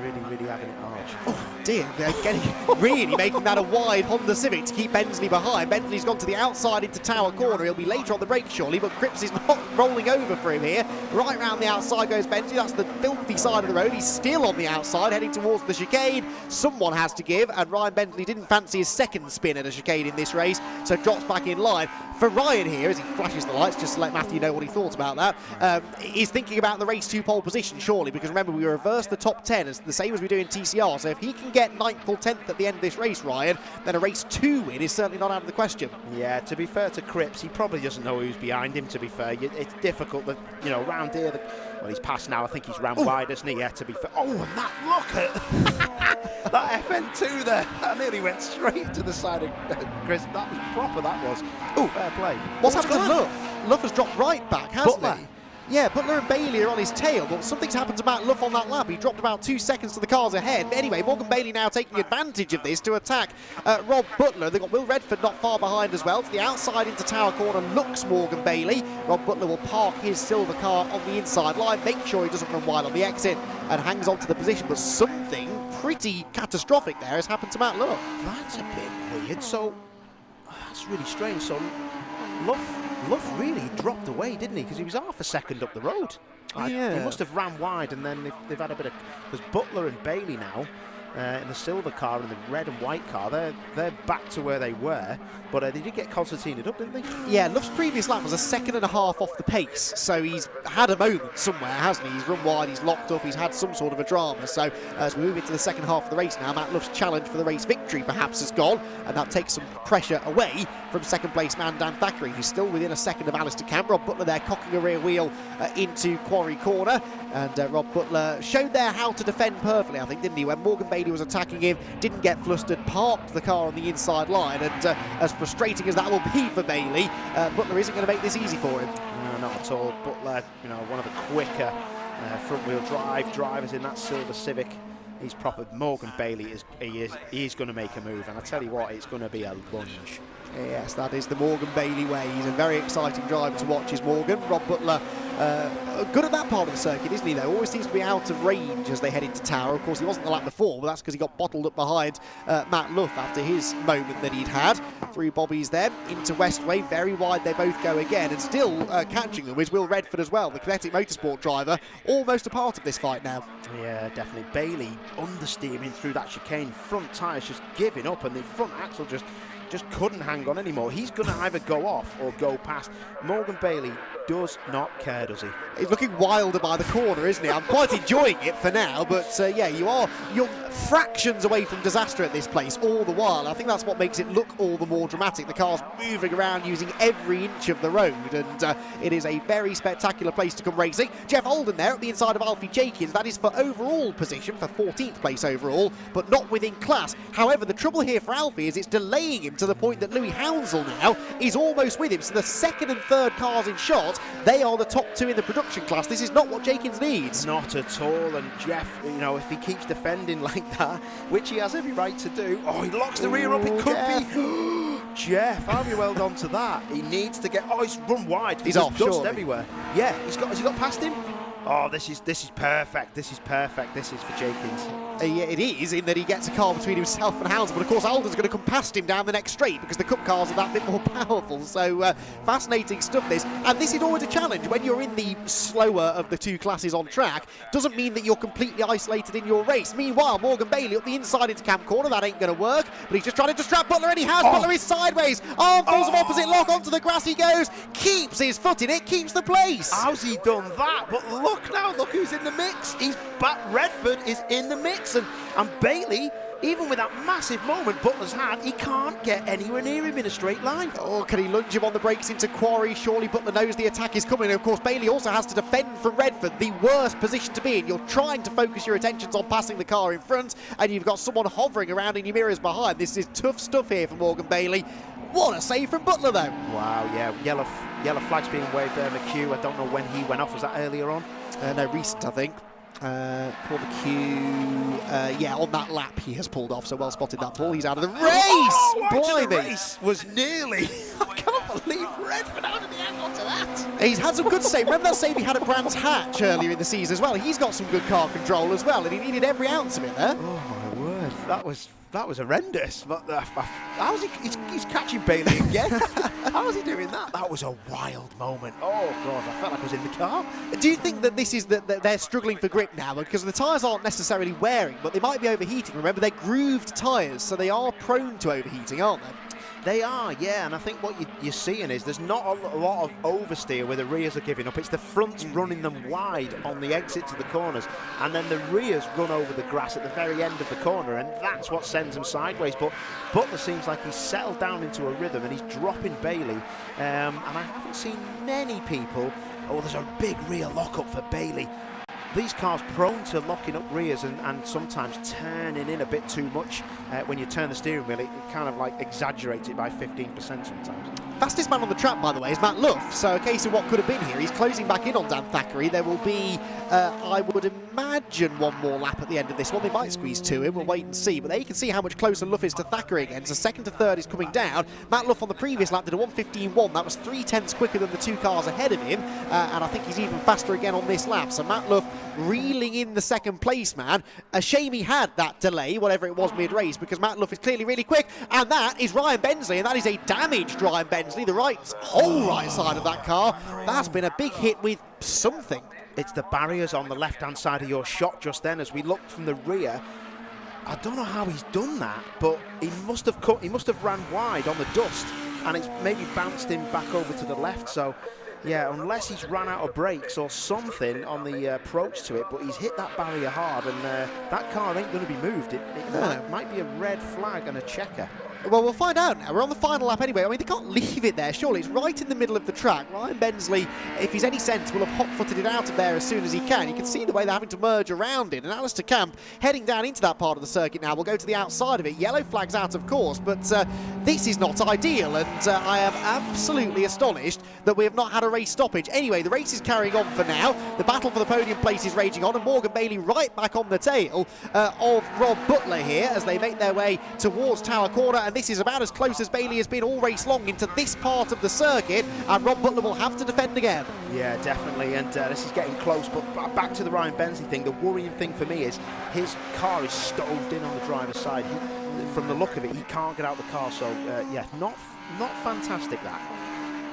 really having it hard. Oh dear, they're really making that a wide Honda Civic to keep Bensley behind. Bensley's gone to the outside into Tower Corner. He'll be later on the break surely, but Cripps is not rolling over for him here. Right round the outside goes Bensley. That's the filthy side of the road. He's still on the outside heading towards the chicane. Someone has to give, and Ryan Bensley didn't fancy his second spin at a chicane in this race, so drops back in line. For Ryan here, as he flashes the lights, just to let Matthew know what he thought about that, he's thinking about the race 2 pole position, surely, because remember, we reverse the top 10 as the same as we do in TCR, so if he can get 9th or 10th at the end of this race, Ryan, then a race 2 win is certainly not out of the question. Yeah, to be fair to Cripps, he probably doesn't know who's behind him, to be fair. It's difficult, that, you know, round here, well, he's passed now. I think he's round wide, isn't he? Yeah, to be fair. Oh, and that look at that FN2 there. That nearly went straight to the side of Chris. That was proper, that was. Oh, fair play. What's happened to Luff? Luff has dropped right back, hasn't he? Yeah, Butler and Bailey are on his tail, but something's happened to Matt Luff on that lap. He dropped about 2 seconds to the cars ahead. But anyway, Morgan Bailey now taking advantage of this to attack Rob Butler. They've got Will Redford not far behind as well. To the outside into Tower Corner looks Morgan Bailey. Rob Butler will park his silver car on the inside line, make sure he doesn't run wide on the exit and hangs on to the position. But something pretty catastrophic there has happened to Matt Luff. That's a bit weird. So, that's really strange. So, Luff really dropped away, didn't he? Because he was half a second up the road. Yeah. He must have ran wide, and then they've had a bit of... Because Butler and Bailey now, in the silver car and the red and white car, they're back to where they were, but they did get concertinaed up, didn't they? Yeah, Luff's previous lap was a 1.5 seconds off the pace, so he's had a moment somewhere, hasn't he? He's run wide, he's locked up, he's had some sort of a drama. So as we move into the second half of the race now, Matt Luff's challenge for the race victory perhaps has gone, and that takes some pressure away from second place man Dan Thackeray, who's still within a second of Alistair Camp. Rob Butler there cocking a rear wheel into Quarry Corner, and Rob Butler showed there how to defend perfectly, I think, didn't he? When Morgan Bailey was attacking him, didn't get flustered, parked the car on the inside line, and as frustrating as that will be for Bailey, Butler isn't going to make this easy for him. No, not at all. Butler, you know, one of the quicker front-wheel drive drivers in that silver Civic. He's proper. Morgan Bailey is going to make a move, and I tell you what, it's going to be a lunge. Yes, that is the Morgan Bailey way. He's a very exciting driver to watch, is Morgan. Rob Butler, good at that part of the circuit, isn't he, though? Always seems to be out of range as they head into Tower. Of course, he wasn't the lap before, but that's because he got bottled up behind Matt Luff after his moment that he'd had. 3 bobbies then into Westway. Very wide they both go again, and still catching them is Will Redford as well, the Kinetic Motorsport driver, almost a part of this fight now. Yeah, definitely. Bailey understeering through that chicane. Front tyres just giving up, and the front axle just couldn't hang on anymore. He's going to either go off or go past. Morgan Bailey does not care, does he? He's looking wilder by the corner, isn't he? I'm quite enjoying it for now, but yeah, you're fractions away from disaster at this place all the while. I think that's what makes it look all the more dramatic. The car's moving around using every inch of the road, and it is a very spectacular place to come racing. Jeff Holden there at the inside of Alfie Jenkins. That is for overall position, for 14th place overall, but not within class. However, the trouble here for Alfie is it's delaying him to the point that Louis Hounsell now is almost with him. So the second and third cars in shot, they are the top 2 in the production class. This is not what Jenkins needs. Not at all. And Jeff, you know, if he keeps defending like that, which he has every right to do, oh, he locks the rear up. It could be. Jeff, how have you held on to that? He needs to get. Oh, he's run wide. He's There's off, dust surely. everywhere. Yeah, has he got past him? Oh, this is perfect. This is perfect. This is for Jenkins. Yeah, it is, in that he gets a car between himself and Hounsell, but of course Alden's going to come past him down the next straight because the Cup cars are that bit more powerful. So fascinating stuff this, and this is always a challenge when you're in the slower of the 2 classes on track. Doesn't mean that you're completely isolated in your race. Meanwhile, Morgan Bailey up the inside into Camp Corner. That ain't going to work, but he's just trying to distract Butler, and he has. Butler is sideways, armfuls of opposite lock, onto the grass he goes, keeps his foot in it, keeps the place. How's he done that? But look now, look who's in the mix. He's back. Redford is in the mix, and Bailey, even with that massive moment Butler's had, he can't get anywhere near him in a straight line. Oh, can he lunge him on the brakes into Quarry? Surely Butler knows the attack is coming. And of course, Bailey also has to defend from Redford, the worst position to be in. You're trying to focus your attentions on passing the car in front, and you've got someone hovering around in your mirrors behind. This is tough stuff here for Morgan Bailey. What a save from Butler, though. Wow, yeah, yellow flag's being waved there, McHugh. I don't know when he went off. Was that earlier on? No, recent, I think. Paul McHugh, yeah, on that lap he has pulled off, so well spotted that, Paul. He's out of the race! The race was nearly. I can't believe Redford, how did he hang on to that? He's had some good save. Remember that save he had at Brands Hatch earlier in the season as well? He's got some good car control as well, and he needed every ounce of it there. Oh my word, that was horrendous. But how's he's catching Bailey again? How's he doing that? That was a wild moment. Oh God, I felt like I was in the car. Do you think that this is that they're struggling for grip now because the tyres aren't necessarily wearing, but they might be overheating? Remember, they're grooved tyres, so they are prone to overheating, aren't they? They are, yeah, and I think what you're seeing is there's not a lot of oversteer where the rears are giving up. It's the fronts running them wide on the exit to the corners, and then the rears run over the grass at the very end of the corner, and that's what sends them sideways. But Butler seems like he's settled down into a rhythm, and he's dropping Bailey, and I haven't seen many people. Oh, there's a big rear lockup for Bailey. These cars prone to locking up rears and sometimes turning in a bit too much. When you turn the steering wheel, it kind of like exaggerates it by 15% sometimes. Fastest man on the track, by the way, is Matt Luff. So a case of what could have been here. He's closing back in on Dan Thackeray. There will be, I would imagine, one more lap at the end of this one. They might squeeze two in. We'll wait and see. But there you can see how much closer Luff is to Thackeray again. So second to third is coming down. Matt Luff on the previous lap did a 1:15.1. That was 3/10 quicker than the two cars ahead of him. And I think he's even faster again on this lap. So Matt Luff reeling in the second place, man. A shame he had that delay, whatever it was mid-race, because Matt Luff is clearly really quick. And that is Ryan Bensley, and that is a damaged Ryan Bensley, the whole right side of that car. That's been a big hit with something. It's the barriers on the left-hand side of your shot just then. As we looked from the rear, I don't know how he's done that, but he must have ran wide on the dust, and it's maybe bounced him back over to the left. So yeah, unless he's run out of brakes or something on the approach to it, but he's hit that barrier hard, and that car ain't going to be moved. It might be a red flag and a checker. Well, we'll find out now. We're on the final lap anyway. I mean, they can't leave it there, surely. It's right in the middle of the track. Ryan Bensley, if he's any sense, will have hot-footed it out of there as soon as he can. You can see the way they're having to merge around it. And Alistair Camp heading down into that part of the circuit now. We'll go to the outside of it. Yellow flags out, of course, but this is not ideal. And I am absolutely astonished that we have not had a race stoppage. Anyway, the race is carrying on for now. The battle for the podium place is raging on, and Morgan Bailey right back on the tail of Rob Butler here as they make their way towards Tower Corner. And this is about as close as Bailey has been all race long into this part of the circuit, and Rob Butler will have to defend again. Yeah, definitely, and this is getting close, but back to the Ryan Bensley thing. The worrying thing for me is his car is stoved in on the driver's side. From the look of it, he can't get out of the car, so yeah, not fantastic that.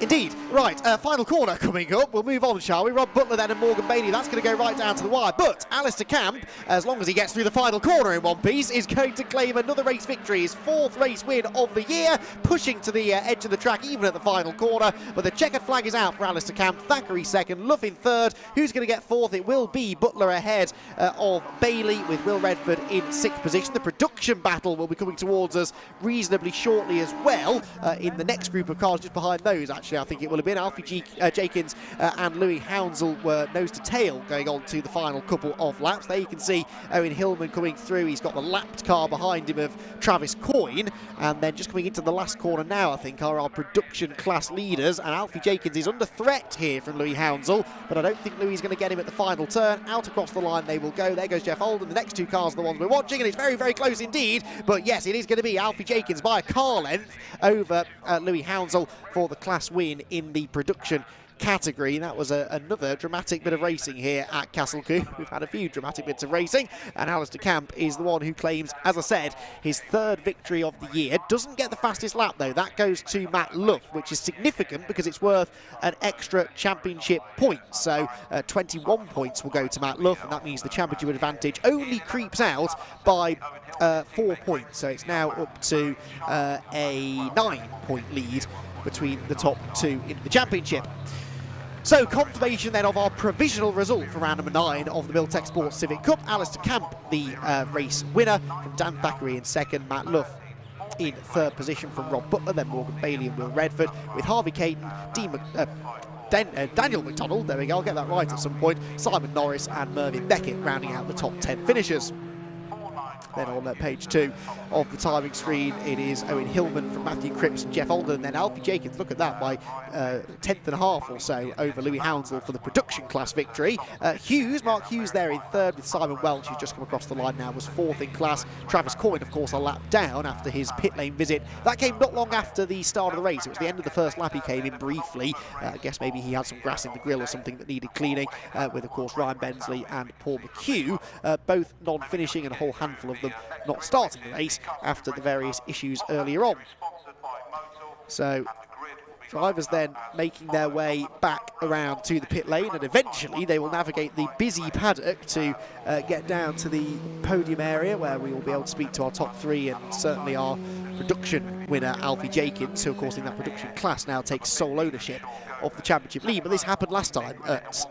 Indeed. Right, final corner coming up. We'll move on, shall we? Rob Butler then and Morgan Bailey. That's going to go right down to the wire. But Alistair Camp, as long as he gets through the final corner in one piece, is going to claim another race victory. His fourth race win of the year, pushing to the edge of the track even at the final corner. But the checkered flag is out for Alistair Camp. Thackeray second, Luff in third. Who's going to get fourth? It will be Butler ahead of Bailey, with Will Redford in sixth position. The production battle will be coming towards us reasonably shortly as well in the next group of cars just behind those, actually. I think it will have been Alfie Jenkins and Louis Hounsell were nose to tail going on to the final couple of laps. There you can see Owen Hillman coming through. He's got the lapped car behind him of Travis Coyne, and then just coming into the last corner now, I think, are our production class leaders, and Alfie Jenkins is under threat here from Louis Hounsell, but I don't think Louis is going to get him at the final turn. Out across the line they will go. There goes Jeff Holden. The next two cars are the ones we're watching, and it's very, very close indeed, but yes, it is going to be Alfie Jenkins by a car length over Louis Hounsell for the class win in the production category. That was another dramatic bit of racing here at Castle Combe. We've had a few dramatic bits of racing, and Alistair Camp is the one who claims, as I said, his third victory of the year. Doesn't get the fastest lap though. That goes to Matt Luff, which is significant because it's worth an extra championship point. So 21 points will go to Matt Luff, and that means the championship advantage only creeps out by 4 points. So it's now up to a 9-point lead between the top two in the championship. So confirmation then of our provisional result for round number 9 of the Milltek Sports Civic Cup. Alistair Camp, the race winner, from Dan Thackeray in second, Matt Luff in third position from Rob Butler, then Morgan Bailey and Will Redford, with Harvey Caton, Daniel McDonald, there we go, I'll get that right at some point, Simon Norris and Mervyn Beckett rounding out the top 10 finishers. Then on page 2 of the timing screen, it is Owen Hillman from Matthew Cripps and Jeff Alden, and then Alfie Jenkins, look at that, by 10th and a half or so over Louis Hounsell for the production class victory. Mark Hughes there in third, with Simon Welch, who's just come across the line now, was fourth in class. Travis Coyne, of course, a lap down after his pit lane visit. That came not long after the start of the race. It was the end of the first lap he came in briefly. I guess maybe he had some grass in the grill or something that needed cleaning, with, of course, Ryan Bensley and Paul McHugh, both non-finishing, and a whole handful of them not starting the race after the various issues earlier on. So drivers then making their way back around to the pit lane, and eventually they will navigate the busy paddock to get down to the podium area, where we will be able to speak to our top 3 and certainly our production winner Alfie Jenkins, who of course in that production class now takes sole ownership of the championship lead. But this happened last time at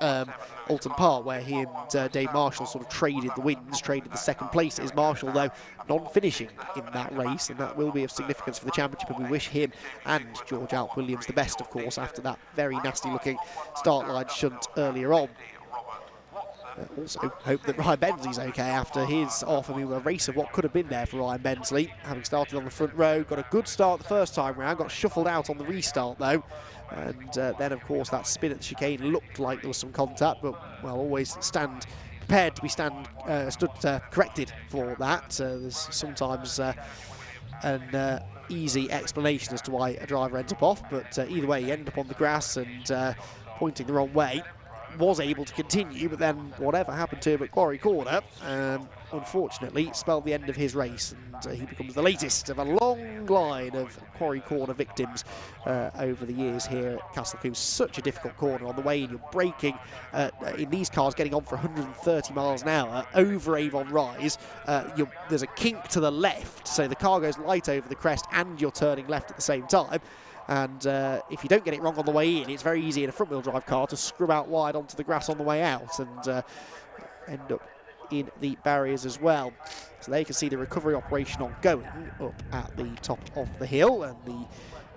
Alton Park, where he and Dave Marshall sort of traded the wins, traded the second places. Marshall, though, non-finishing in that race, and that will be of significance for the championship, and we wish him and George Alp Williams the best, of course, after that very nasty looking start line shunt earlier on. Also hope that Ryan Bensley's okay after his off. I mean, a race of what could have been there for Ryan Bensley, having started on the front row, got a good start the first time round, got shuffled out on the restart though, and then of course that spin at the chicane looked like there was some contact, but well, always stand prepared to be stood corrected for that. There's sometimes an easy explanation as to why a driver ends up off, but either way he ended up on the grass and pointing the wrong way. Was able to continue, but then whatever happened to him at Quarry Corner, unfortunately, spelled the end of his race, and he becomes the latest of a long line of Quarry Corner victims over the years here at Castle Combe. Such a difficult corner on the way in. You're braking in these cars, getting on for 130 miles an hour over Avon Rise. There's a kink to the left, so the car goes light over the crest, and you're turning left at the same time. And if you don't get it wrong on the way in, it's very easy in a front-wheel drive car to screw out wide onto the grass on the way out and end up in the barriers as well. So there you can see the recovery operation ongoing up at the top of the hill, and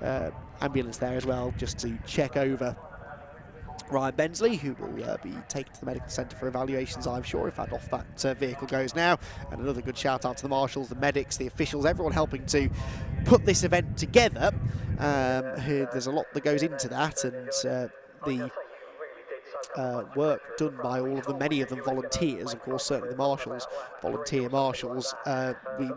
the ambulance there as well, just to check over Ryan Bensley, who will be taken to the medical centre for evaluations, I'm sure, if that off that vehicle goes now. And another good shout out to the marshals, the medics, the officials, everyone helping to put this event together. There's a lot that goes into that, and the work done by all of them, many of them volunteers, of course, certainly the marshals, volunteer marshals.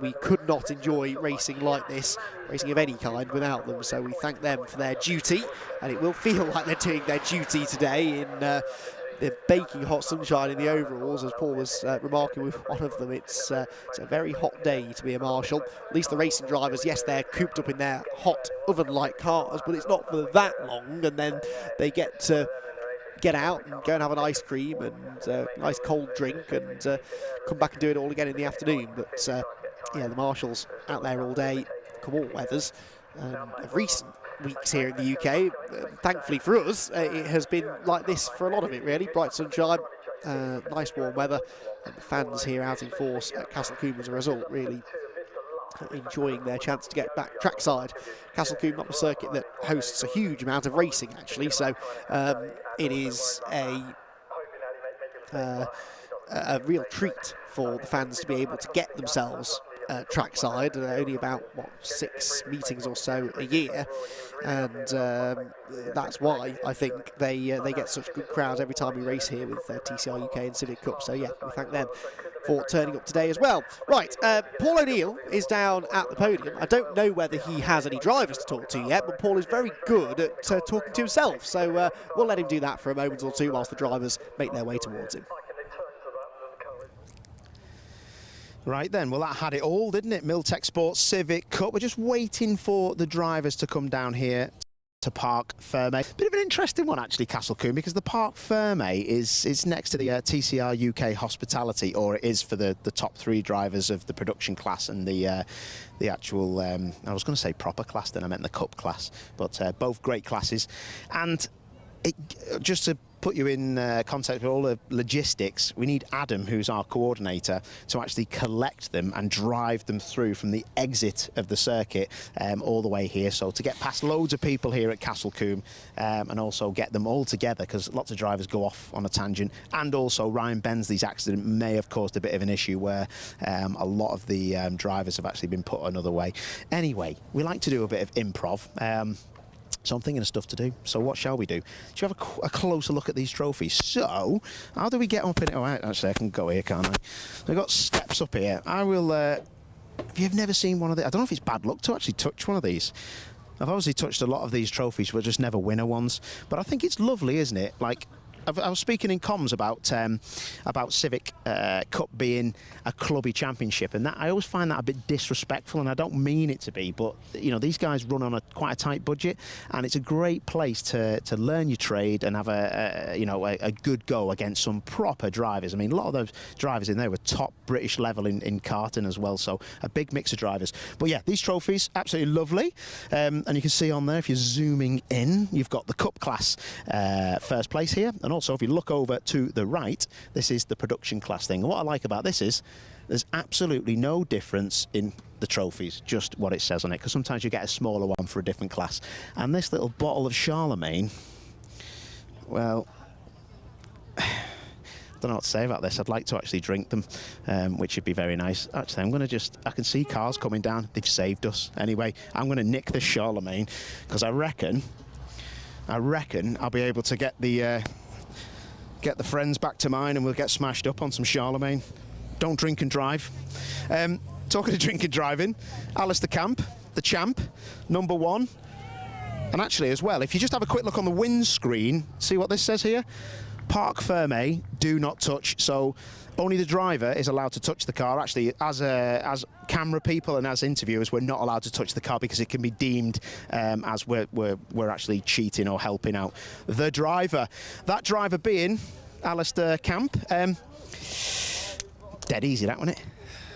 We could not enjoy racing like this, racing of any kind, without them, so we thank them for their duty, and it will feel like they're doing their duty today in the baking hot sunshine in the overalls, as Paul was remarking with one of them. It's a very hot day to be a marshal. At least the racing drivers, yes, they're cooped up in their hot oven-like cars, but it's not for that long, and then they get to get out and go and have an ice cream and a nice cold drink and come back and do it all again in the afternoon. But yeah, the marshals out there all day, come all weathers. Of recent weeks here in the UK, thankfully for us, it has been like this for a lot of it really. Bright sunshine, nice warm weather, and the fans here out in force at Castle Combe as a result, really enjoying their chance to get back trackside. Castle Combe, not a circuit that hosts a huge amount of racing actually, so it is a real treat for the fans to be able to get themselves trackside. Only about 6 meetings or so a year, and that's why I think they get such good crowds every time we race here with TCR UK and Civic Cup. So yeah, we thank them for turning up today as well. Right, Paul O'Neill is down at the podium. I don't know whether he has any drivers to talk to yet, but Paul is very good at talking to himself, so we'll let him do that for a moment or two whilst the drivers make their way towards him. Right then, well that had it all, didn't it? Milltek Sports Civic Cup. We're just waiting for the drivers to come down here to Parc Ferme. Bit of an interesting one actually, Castle Combe, because the Parc Ferme is next to the TCR UK Hospitality, or it is for the top 3 drivers of the production class and the actual, I was going to say proper class, then I meant the cup class, but both great classes. And just to put you in contact with all the logistics, we need Adam, who's our coordinator, to actually collect them and drive them through from the exit of the circuit all the way here. So to get past loads of people here at Castle Combe and also get them all together, because lots of drivers go off on a tangent. And also Ryan Bensley's accident may have caused a bit of an issue where a lot of the drivers have actually been put another way. Anyway, we like to do a bit of improv. So I'm thinking of stuff to do. So what shall we do? Should we have a closer look at these trophies? So, how do we get up in it? Oh, actually, I can go here, can't I? We've got steps up here. I will... if you've never seen one of these... I don't know if it's bad luck to actually touch one of these. I've obviously touched a lot of these trophies, but just never winner ones. But I think it's lovely, isn't it? Like, I was speaking in comms about Civic Cup being a clubby championship, and that I always find that a bit disrespectful, and I don't mean it to be, but you know, these guys run on quite a tight budget, and it's a great place to learn your trade and have a good go against some proper drivers. I mean, a lot of those drivers in there were top British level in karting as well, so a big mix of drivers. But yeah, these trophies absolutely lovely, and you can see on there, if you're zooming in, you've got the cup class first place here. And also, if you look over to the right, this is the production class thing. And what I like about this is there's absolutely no difference in the trophies, just what it says on it, because sometimes you get a smaller one for a different class. And this little bottle of Charlemagne, well, don't know what to say about this. I'd like to actually drink them, which would be very nice. Actually, I'm going to I can see cars coming down. They've saved us. Anyway, I'm going to nick this Charlemagne because I reckon I'll be able to get the friends back to mine and we'll get smashed up on some Charlemagne. Don't drink and drive. Talking of drink and driving, Alistair Camp, the champ, number 1. And actually as well, if you just have a quick look on the windscreen, see what this says here? Parc fermé, do not touch. So only the driver is allowed to touch the car. Actually, as camera people and as interviewers, we're not allowed to touch the car because it can be deemed as we're actually cheating or helping out the driver. That driver being Alistair Camp. Dead easy, that, wasn't it?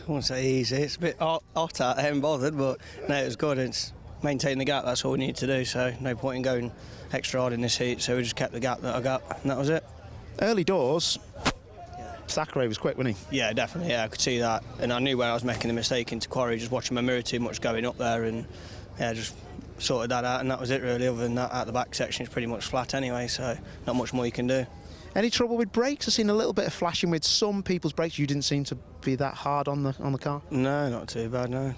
I won't say easy. It's a bit hot out. I haven't bothered, but no, it was good. It's maintain the gap. That's all we need to do. So no point in going extra hard in this heat. So we just kept the gap that I got, and that was it. Early doors. Thackeray was quick, wasn't he? Yeah, definitely. Yeah, I could see that, and I knew where I was making the mistake into quarry. Just watching my mirror too much going up there, and yeah, just sorted that out, and that was it really. Other than that, out the back section is pretty much flat anyway, so not much more you can do. Any trouble with brakes? I've seen a little bit of flashing with some people's brakes. You didn't seem to be that hard on the car. No, not too bad. No,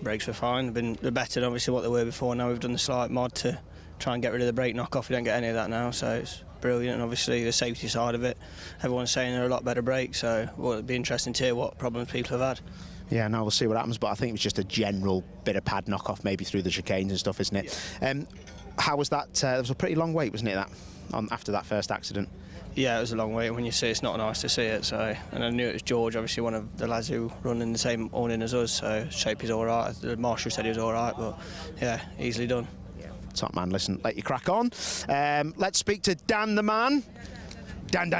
brakes were fine. They're better than obviously what they were before. Now we've done the slight mod to try and get rid of the brake knock-off. We don't get any of that now, so it's brilliant. And obviously the safety side of it, everyone's saying they're a lot better brakes. So it'd be interesting to hear what problems people have had. Yeah, no, we'll see what happens. But I think it was just a general bit of pad knock-off, maybe through the chicanes and stuff, isn't it? Yeah. How was that? There was a pretty long wait, wasn't it? After that first accident. Yeah, it was a long wait. When you see it, it's not nice to see it. So, and I knew it was George, obviously one of the lads who run in the same awning as us. So shape is all right. The marshal said he was all right, but yeah, easily done. Yeah. Top man, listen, let you crack on. Let's speak to Dan the man. Dan.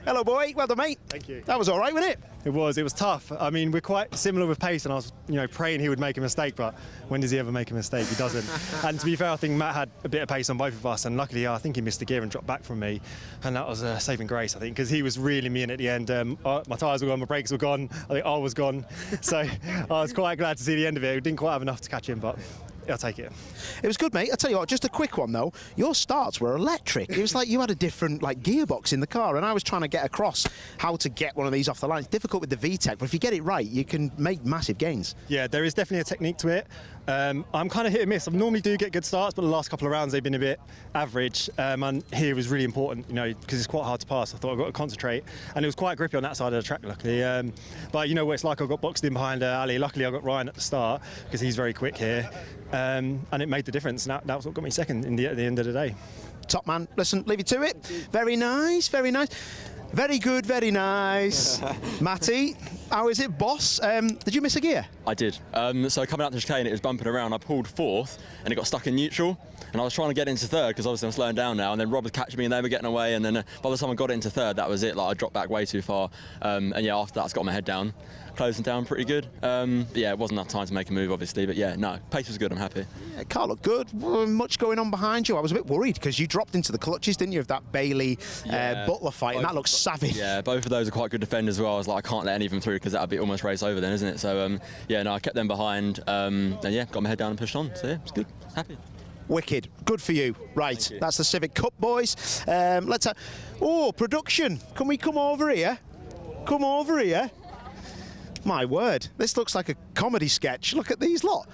Hello, boy. Well done, mate. Thank you. That was all right, wasn't it? It was tough. I mean, we're quite similar with pace, and I was, praying he would make a mistake, but when does he ever make a mistake? He doesn't. And to be fair, I think Matt had a bit of pace on both of us, and luckily, I think he missed a gear and dropped back from me, and that was a saving grace, I think, because he was reeling me in at the end. My tyres were gone, my brakes were gone, I think I was gone, so I was quite glad to see the end of it. We didn't quite have enough to catch him, but I'll take it. It was good, mate. I'll tell you what, just a quick one, though. Your starts were electric. It was like you had a different gearbox in the car, and I was trying to get across how to get one of these off the line. It's difficult with the VTEC, but if you get it right, you can make massive gains. Yeah, there is definitely a technique to it. I'm kind of hit and miss. I normally do get good starts, but the last couple of rounds they've been a bit average. And here was really important, because it's quite hard to pass. I thought I've got to concentrate, and it was quite grippy on that side of the track, luckily. But you know what it's like. I got boxed in behind Ali. Luckily, I got Ryan at the start because he's very quick here, and it made the difference. And that was what got me second at the end of the day. Top man. Listen, leave you to it. Very nice, very nice. Very good, very nice. Matty, how is it, boss? Did you miss a gear? I did. So coming out the chicane, it was bumping around. I pulled fourth, and it got stuck in neutral. And I was trying to get into third, because obviously I'm slowing down now. And then Rob was catching me, and they were getting away. And then by the time I got into third, that was it. I dropped back way too far. And yeah, after that, I got my head down. Closing down pretty good. But yeah, it wasn't enough time to make a move, obviously. But yeah, no, pace was good. I'm happy. Yeah, car looked good. Much going on behind you. I was a bit worried because you dropped into the clutches, didn't you, of that Bailey Butler fight, and that looks savage. Yeah, both of those are quite good defenders as well. I was like, I can't let any of them through because that would be almost race over then, isn't it? So yeah, no, I kept them behind. And yeah, got my head down and pushed on. So yeah, it's good. Happy. Wicked. Good for you. Right, that's the Civic Cup, boys. Let's have... Oh, production. Can we come over here? Come over here. My word, this looks like a comedy sketch. Look at these lot.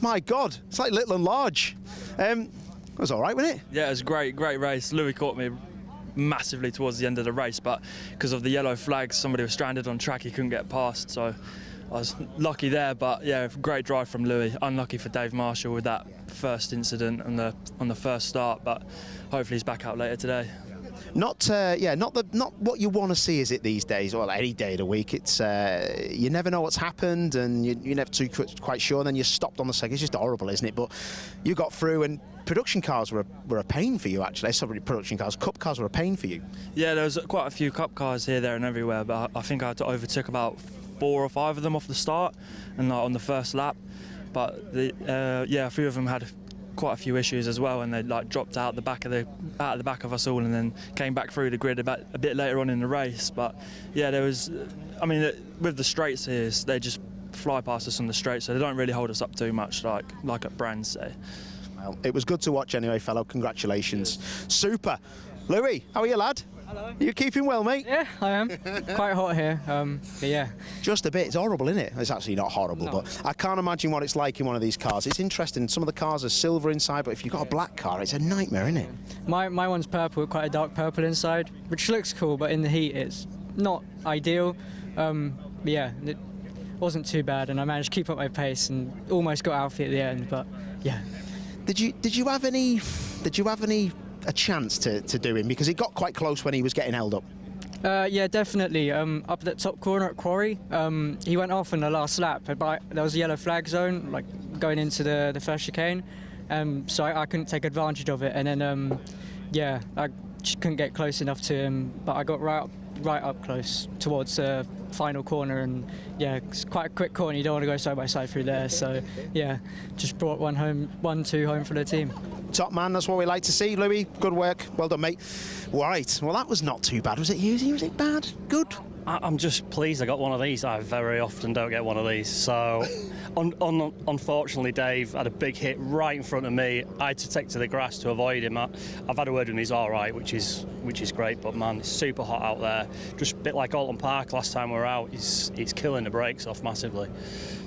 My God, it's like Little and Large. It was all right, wasn't it? Yeah, it was a great race. Louis caught me massively towards the end of the race, but because of the yellow flags, somebody was stranded on track, he couldn't get past, so I was lucky there. But yeah, great drive from Louis. Unlucky for Dave Marshall with that first incident on the first start, but hopefully he's back out later today. Not what you want to see, is it, these days? Well, any day of the week. It's you never know what's happened, and you're never too quite sure. And then you're stopped on the second. It's just horrible, isn't it? But you got through, and production cars were a pain for you, actually. Sorry, production cars, cup cars were a pain for you. Yeah, there was quite a few cup cars here, there, and everywhere. But I think I overtook about 4 or 5 of them off the start, and on the first lap. But a few of them had quite a few issues as well, and they dropped out the back of us all, and then came back through the grid a bit later on in the race. But yeah, there was, I mean, with the straights here, they just fly past us on the straight, so they don't really hold us up too much like at Brands, say. Well, it was good to watch anyway, fellow. Congratulations. Cheers. Super. Louis, how are you, lad? You keeping well, mate? Yeah, I am. Quite hot here, but yeah. Just a bit. It's horrible, isn't it? It's actually not horrible, but I can't imagine what it's like in one of these cars. It's interesting. Some of the cars are silver inside, but if you've got a black car, it's a nightmare, isn't it? My one's purple, quite a dark purple inside, which looks cool, but in the heat it's not ideal. Yeah, it wasn't too bad, and I managed to keep up my pace and almost got Alfie at the end, but yeah. Did you have any a chance to do him, because it got quite close when he was getting held up? Yeah, definitely. Up that top corner at Quarry, he went off in the last lap, but there was a yellow flag zone, like going into the first chicane, so I couldn't take advantage of it. And then, yeah, I just couldn't get close enough to him, but I got right up close towards the final corner, and yeah, it's quite a quick corner. You don't want to go side by side through there, so yeah, just brought 1-2 home for the team. Top man, that's what we like to see. Louis, good work. Well done, mate. Right, well, that was not too bad. Was it, Husey? Was it bad? Good? I'm just pleased I got one of these. I very often don't get one of these. So, unfortunately, Dave had a big hit right in front of me. I had to take to the grass to avoid him. I've had a word with him. He's all right, which is great. But man, it's super hot out there. Just a bit like Alton Park last time we were out. It's killing the brakes off massively.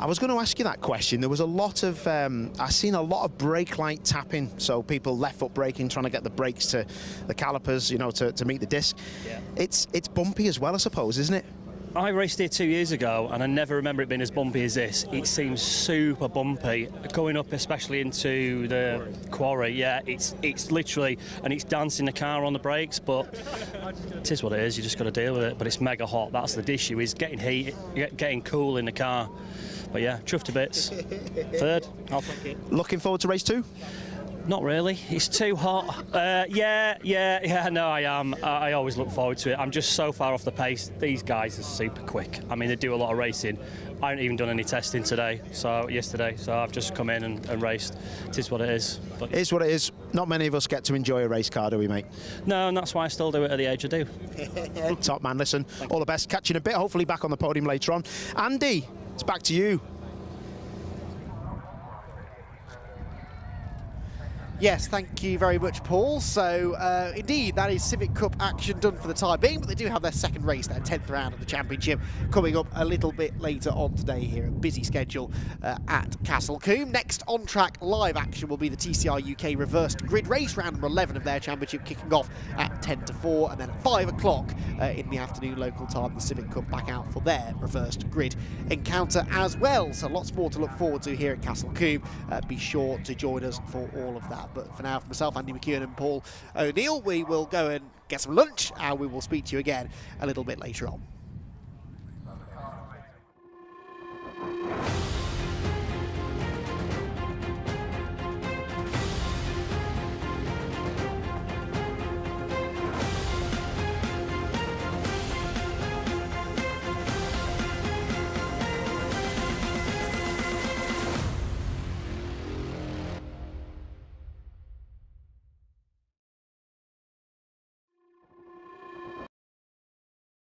I was going to ask you that question. There was a lot of I've seen a lot of brake light tapping. So people left foot braking, trying to get the brakes to the calipers, you know, to meet the disc. Yeah. It's bumpy as well, I suppose, isn't it? I raced here 2 years ago, and I never remember it being as bumpy as this. It seems super bumpy going up, especially into the quarry. Yeah, it's literally, and it's dancing the car on the brakes. But it is what it is. You just got to deal with it. But it's mega hot. That's the issue: is getting heat, getting cool in the car. But yeah, chuffed to bits. Third, I'll take it. Looking forward to race 2? Not really. It's too hot. Yeah. No, I am. I always look forward to it. I'm just so far off the pace. These guys are super quick. I mean, they do a lot of racing. I haven't even done any testing yesterday. So I've just come in and raced. It is what it is. But it is what it is. Not many of us get to enjoy a race car, do we, mate? No, and that's why I still do it at the age I do. Top man, listen. All the best. Catch you in a bit. Hopefully back on the podium later on. Andy, it's back to you. Yes, thank you very much, Paul. So, indeed, that is Civic Cup action done for the time being, but they do have their second race, their 10th round of the championship, coming up a little bit later on today here. A busy schedule at Castle Combe. Next on-track live action will be the TCR UK reversed grid race, round number 11 of their championship, kicking off at 10 to 4, and then at 5 o'clock in the afternoon local time, the Civic Cup back out for their reversed grid encounter as well. So lots more to look forward to here at Castle Combe. Be sure to join us for all of that. But for now, for myself, Andy McEwen and Paul O'Neill, we will go and get some lunch, and we will speak to you again a little bit later on.